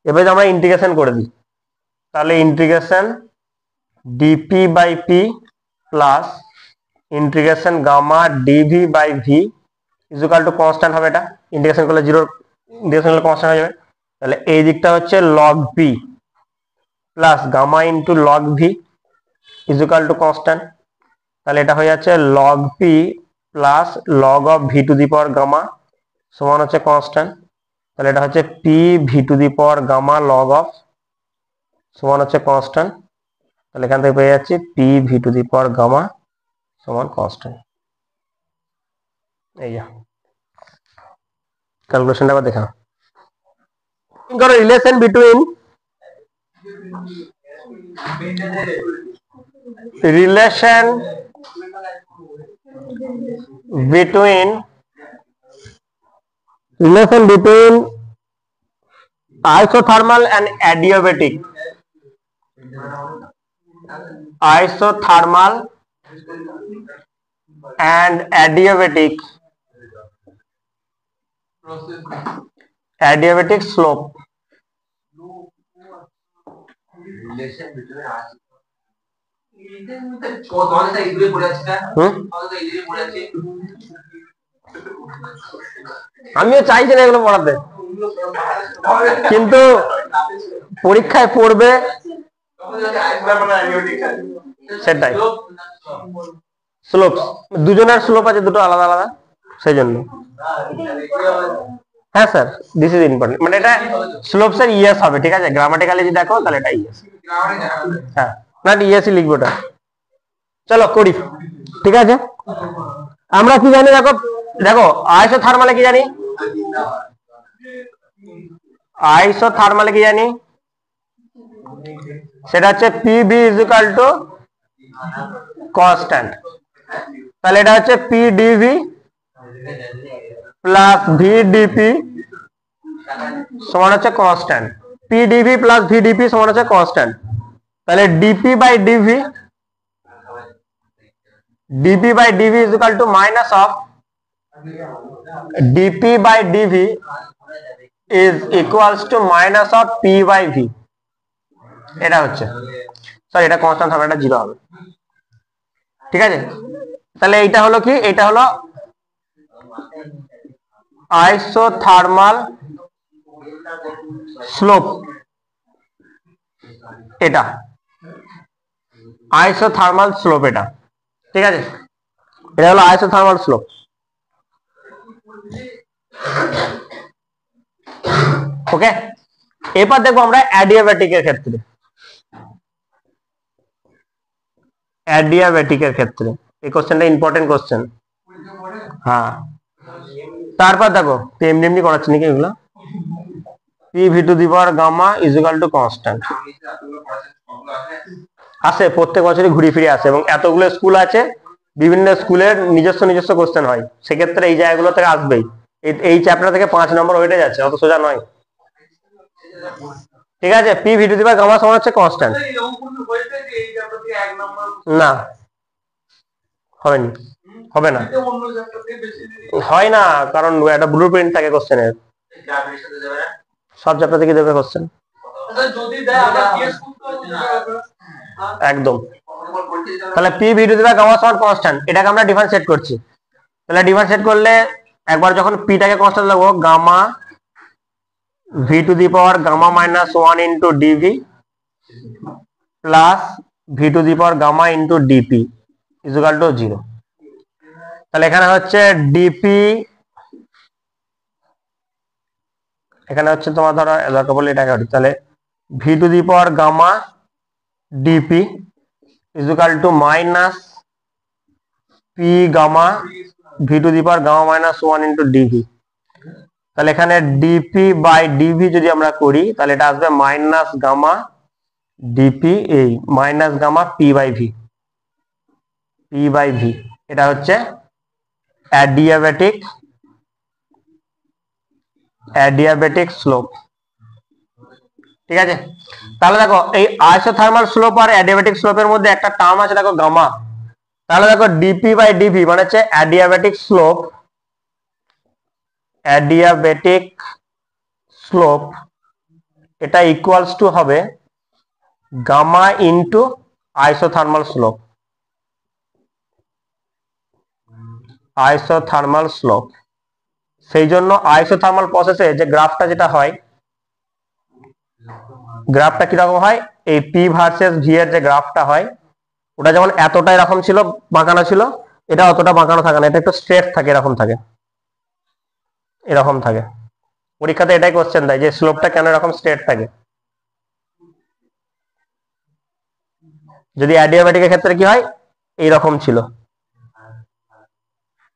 এবার আমরা ইন্টিগ্রেশন করে দিই, তাহলে integration dP by P plus integration gamma dV by V is equal to constant হবে, এটা integration করলে 0 integration করলে constant হয়ে যাবে। তাহলে এই দিকটা হচ্ছে log P plus gamma into log V is equal to constant, তাহলে এটা হয়ে যাচ্ছে log P plus log of V to the power gamma সমান হচ্ছে কনস্ট্যান্ট, তাহলে এটা হচ্ছে P V to the power gamma log of সমান হচ্ছে কনস্ট্যান্ট, তাহলে এখান থেকে পেয়ে যাচ্ছি P V to the power gamma সমান কনস্ট্যান্ট। এই যা ক্যালকুলেশনটা আবার দেখা relation between isothermal and adiabatic, isothermal and adiabatic slope, আমিও চাইছি না এগুলো পড়াতে, কিন্তু পরীক্ষায় পড়বে সেটাই। স্লোপ দুজনের স্লোপ আছে, দুটো আলাদা আলাদা, সেই জন্য। হ্যাঁ স্যার, দিস ইজ ইম্পর্টেন্ট, মানে এটা স্লোপস এর ইএস হবে, ঠিক আছে। গ্রামাটিক্যালি যদি দেখো তাহলে এটা ইএস, হ্যাঁ না ইএসই লিখবো এটা। চলো করি, ঠিক আছে। আমরা কি জানি দেখো, দেখো আইসোথার্মালে কি জানি, আইসোথার্মালে কি জানি সেটা হচ্ছে PB is equal to constant, তাহলে এটা হচ্ছে পিডিভি প্লাস ভিডিপি সমান হচ্ছে কনস্ট্যান্ট, পিডিভি প্লাস ভিডিপি সমান হচ্ছে কনস্ট্যান্ট, তাহলে dP by dV is equal to minus of dp by dv is equals to minus of p by v, এটা হচ্ছে সরি এটা কনস্ট্যান্ট হবে, এটা 0 হবে, ঠিক আছে। তাহলে এইটা হলো কি, এটা হলো আইসোথার্মাল স্লোপ, এটা আইসোথার্মাল স্লোপ, এটা ঠিক আছে, এটা হলো আইসোথার্মাল স্লোপ। ওকে, এবার দেখবো আমরা অ্যাডিয়াব্যাটিকের ক্ষেত্রে, অ্যাডিয়াব্যাটিকের ক্ষেত্রে এই কোশ্চেনটা ইম্পর্টেন্ট কোশ্চেন। হ্যাঁ, তারপর দেখো এমনি এমনি করাচ্ছি নাকি এগুলো, P V to the power gamma is equal to constant আসে, প্রত্যেক বছরই ঘুরে ফিরে আসে, এবং এতগুলো স্কুল আছে, বিভিন্ন স্কুলের নিজস্ব নিজস্ব কোশ্চেন হয়, সেক্ষেত্রে এই জায়গাগুলো থেকে আসবেই। এই চ্যাপ্টার থেকে 5 নম্বর ওয়েটে যাচ্ছে, অত সোজা নয়, ঠিক আছে। P V to the power gamma সমান হচ্ছে কনস্ট্যান্ট, না হয়নি, হবে না, হয় না, কারণ একটা ব্লু প্রিন্ট থাকে কোশ্চেনের, সব চ্যাপ্টার থেকে দেবে কোশ্চেন একদম। তাহলে P V to the power gamma সমান কনস্ট্যান্ট, এটাকে আমরা ডিফারেন্সিয়েট করছি, তাহলে ডিফারেন্সিয়েট করলে একবার যখন পিটাকে কনস্ট্যান্ট লাগবো, gamma V to the power gamma minus 1 into dV plus V to the power gamma into dP is equal to 0। তাহলে এখানে হচ্ছে ডিপি, এখানে হচ্ছে তোমার ধরো দরকার বলে এটা কাটি, তাহলে V to the power gamma dP is equal to minus P gamma V to the power gamma minus 1 into dV. তাহলে এখানে ডিপি বাই ডিভি যদি আমরা করি তাহলে এটা আসবে মাইনাস গামা ডিপি এই minus gamma P by V, P by V. এটা হচ্ছে অ্যাডিয়াবেটিক স্লোপ। ঠিক আছে, তাহলে দেখো এই আইসোথার্মাল স্লোপ আর অ্যাডিয়াবেটিক স্লোপের মধ্যে একটা টার্ম আছে দেখো গামা। তাহলে দেখো ডিপি বাই ডিভি মানে হচ্ছে অ্যাডিয়াবেটিক স্লোপ, অ্যাডিয়াবেটিক স্লোপ এটা ইকুয়ালস টু হবে gamma into isothermal slope, isothermal slope. সেই জন্য আইসোথার্মাল প্রসেসে যে গ্রাফটা যেটা হয়, গ্রাফটা কিরকম হয়, এই পি ভার্সেস ভি এর যে গ্রাফটা হয় ওটা যেমন এতটা এরকম ছিল বাঁকানো ছিল, এটা অতটা বাঁকানো থাকে না, এটা একটু স্ট্রেট থাকে, এরকম থাকে, এরকম থাকে। পরীক্ষাতে এটাই কোশ্চেন দেয় যে স্লোপটা কেন এরকম স্ট্রেট থাকে। যদি অ্যাডিয়াবেটিকের ক্ষেত্রে কি হয়, এইরকম ছিল,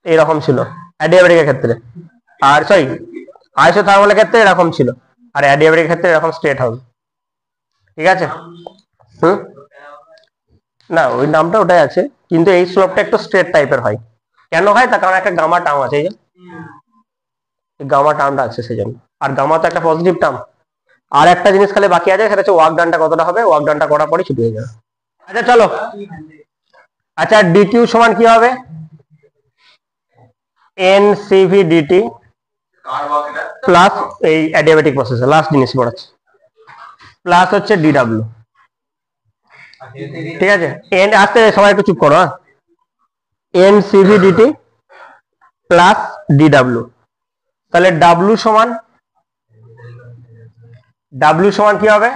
এইরকম ছিল অ্যাডিয়াবেটিকের ক্ষেত্রে, আর সরি আইসোথার্মালের ক্ষেত্রে এরকম ছিল, আর অ্যাডিয়াবেটিকের ক্ষেত্রে এরকম স্ট্রেট হবে। ঠিক আছে, না ওই নামটা ওটাই আছে, কিন্তু এই স্লোপটা একটু স্ট্রেট টাইপের হয়। কেন হয় তার কারণ একটা গামা টার্ম আছে, এই যে গামা টার্মটা আছে সেই জন্য। আর গামা তো একটা পজিটিভ টার্ম। আর একটা জিনিস খালি বাকি আছে, সেটা হচ্ছে ওয়ার্ক ডানটা কতটা হবে, ওয়ার্ক ডানটা করার পরে ছুটি হয়ে যাবে। আচ্ছা চলো, আচ্ছা ডিকিউ সমান কি হবে, এন সিভি ডিটি প্লাস এই অ্যাডিয়াবেটিক প্রসেসে লাস্ট জিনিস পড়াচ্ছে, প্লাস হচ্ছে ডিডাব্লিউ। ঠিক আছে, এন আসতে সবাই একটু চুপ করো, এন সিভি ডিটি প্লাস ডিডাব্লিউ। তাহলে ডাব্লিউ সমান কি হবে,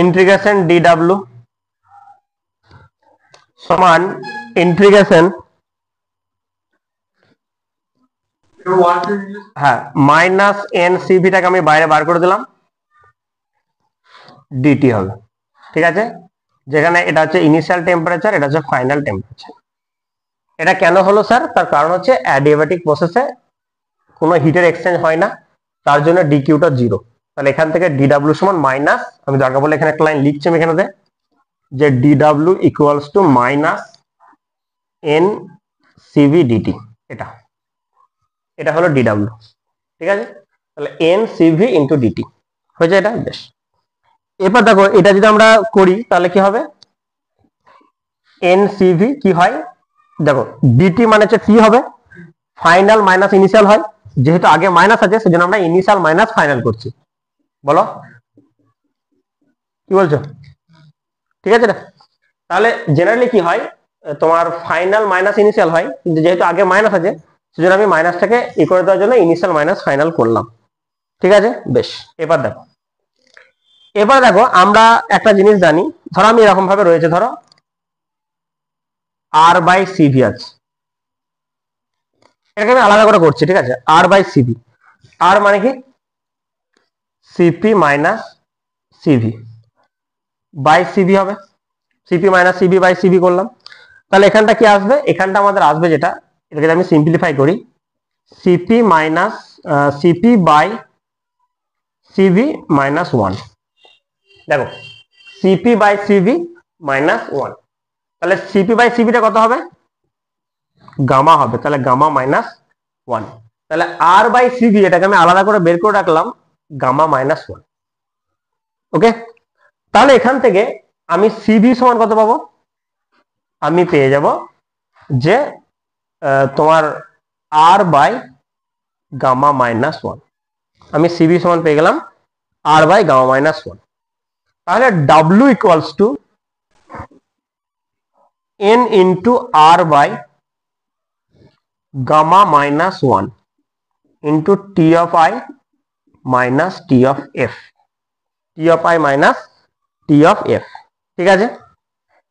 ইন্টিগ্রেশন ডিডাব্লিউ সমান ইন্টিগ্রেশন, হ্যাঁ মাইনাস এন সিভিটাকে আমি বাইরে বার করে দিলাম, ডিটি হবে। ঠিক আছে, যেখানে এটা হচ্ছে ইনিশিয়াল টেম্পারেচার, এটা হচ্ছে ফাইনাল টেম্পারেচার। এটা কেন হলো স্যার, তার কারণ হচ্ছে অ্যাডিয়াবেটিক প্রসেসে কোনো হিটের এক্সচেঞ্জ হয় না, তার জন্য ডিকিউটা 0। তাহলে এখান থেকে ডিডাব্লিউ সমান মাইনাস, আমি দরকার বলে এখানে একটা লাইন লিখছি আমি এখানে যে ডিডাব্লিউ equals to minus N CV dT, এটা হলো ডিডাব্লিউ। ঠিক আছে, তাহলে এন সিভি ইন্টু ডিটি হয়েছে এটা। বেশ, এবার দেখো এটা যদি আমরা করি তাহলে কি হবে, এন সিভি কি হয় দেখো, ডিটি মানে হচ্ছে টি হবে, ফাইনাল মাইনাস ইনিশিয়াল হয়, যেহেতু আগে মাইনাস আছে সেজন্য আমরা ইনিশিয়াল মাইনাস ফাইনাল করছি। বলো কি বলছো, ঠিক আছে না? তাহলে জেনারেলি কি হয়, তোমার ফাইনাল মাইনাস ইনিশিয়াল হয়, কিন্তু যেহেতু আগে মাইনাস আছে সেজন্য আমি মাইনাসটাকে ই করে দেওয়ার জন্য ইনিশিয়াল মাইনাস ফাইনাল করলাম। ঠিক আছে, বেশ। এবার দেখো আমরা একটা জিনিস জানি, ধরো আমি এরকম ভাবে রয়েছে, ধরো আর বাই সিভি আছে, এটাকে আমি আলাদা করে করছি। ঠিক আছে, আর বাই সিভি, আর মানে কি CP minus CV by CV হবে, CP minus CV by CV করলাম। তাহলে এখানটা কি আসবে, এখানটা আমাদের আসবে যেটা, এটাকে আমি সিম্পলিফাই করি, CP minus CP by CV minus 1। দেখো সিপি বাই সিভি মাইনাস 1, তাহলে সিপি বাই সিভিটা কত হবে, গামা হবে, তাহলে গামা মাইনাস 1। তাহলে আর বাই সিভি এটাকে আমি আলাদা করে বের করে রাখলাম, গামা মাইনাস 1। ওকে, তাহলে এখান থেকে আমি সিভি সমান কত পাবো, আমি পেয়ে যাব যে তোমার আর বাই গামা মাইনাস 1, আমি সিভি সমান পেয়ে গেলাম আর বাই গামা মাইনাস 1। তাহলে W equals to N into R by gamma minus 1 into T of I minus T of F. T T of I minus T of F. ঠিক আছে,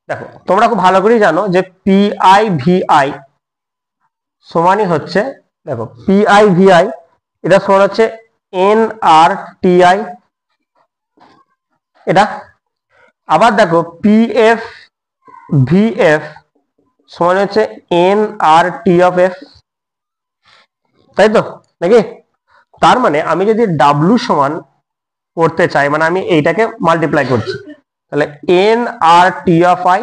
দেখো তোমরা খুব ভালো করেই জানো যে পি আই ভি আই সমানই হচ্ছে, দেখো পি আই ভি আই এটা সমান হচ্ছে এন আর টি আই, এটা আবার দেখো পি এফ ভি এফ সমান হচ্ছে N R T of F, তাই তো নাকি? তার মানে আমি যদি ডাব্লু সমান করতে চাই, মানে আমি এইটাকে মাল্টিপ্লাই করছি, তাহলে N R T of I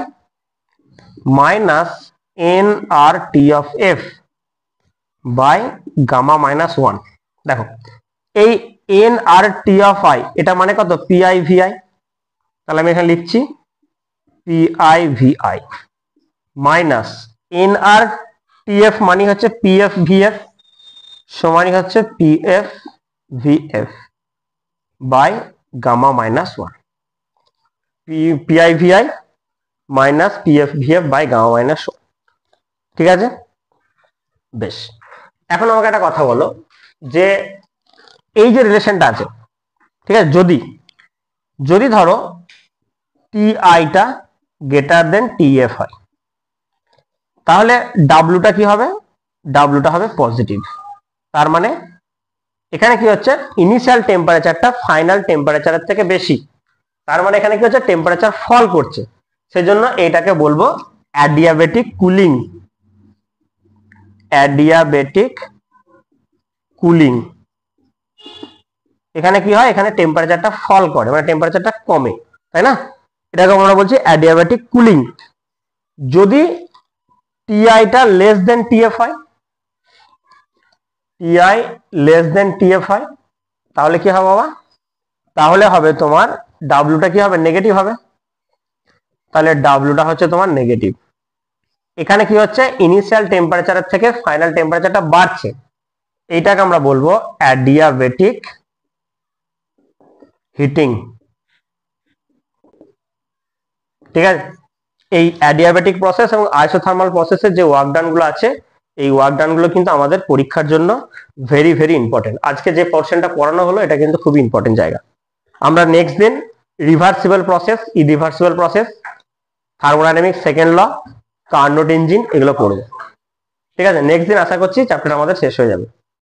minus N R T of F by gamma minus one. দেখো এই N R T of I এটা মানে কত? P I V I. তাহলে আমি এখানে লিখছি P I V I minus N R T F মানে হচ্ছে পি এফ ভি এফ সমানই হচ্ছে P F V F by gamma minus one, P I V I minus P F V F by gamma minus one. ঠিক আছে, বেশ। এখন আমাকে একটা কথা বলো যে এই যে রিলেশনটা আছে, ঠিক আছে, যদি ধরো টি আইটা গ্রেটার দেন টি এফ হয়, তাহলে ডাব্লুটা কি হবে? ডাব্লুটা হবে পজিটিভ। তার মানে এখানে কি হচ্ছে? ইনিশিয়াল টেম্পারেচারটা ফাইনাল টেম্পারেচারের থেকে বেশি, তার মানে এখানে কি হচ্ছে? টেম্পারেচার ফল করছে, সেজন্য এটাকে বলবো অ্যাডিয়াবেটিক কুলিং। Adiabatic cooling. এখানে কি হয়? এখানে টেম্পারেচারটা ফল করে, মানে টেম্পারেচারটা কমে, তাই না? এটাকে আমরা বলছি অ্যাডিয়াবেটিক কুলিং। যদি টিআইটা লেস দেন টিএফ হয়, টিআই লেস দেন টিএফ হয়, তাহলে কি হবে বাবা? তাহলে হবে তোমার ডাব্লুটা কি হবে? নেগেটিভ হবে। তাহলে ডাব্লুটা হচ্ছে তোমার নেগেটিভ। এখানে কি হচ্ছে? ইনিশিয়াল টেম্পারেচারের থেকে ফাইনাল টেম্পারেচারটা বাড়ছে, এইটাকে আমরা বলবো অ্যাডিয়াবেটিক হিটিং। ঠিক আছে, এই অ্যাডিয়াবেটিক প্রসেস এবং আইসোথার্মাল প্রসেসের যে ওয়ার্ক ডান গুলো আছে, এই ওয়ার্ক ডান গুলো কিন্তু আমাদের পরীক্ষার জন্য ভেরি ভেরি ইম্পর্টেন্ট। আজকে যে পোর্শনটা পড়ানো হলো এটা কিন্তু খুবই ইম্পর্টেন্ট জায়গা। আমরা নেক্সট দিন reversible process, irreversible process, thermodynamics second law, Carnot engine এগুলো পড়বো। ঠিক আছে, নেক্সট দিন আশা করছি চ্যাপ্টার আমাদের শেষ হয়ে যাবে।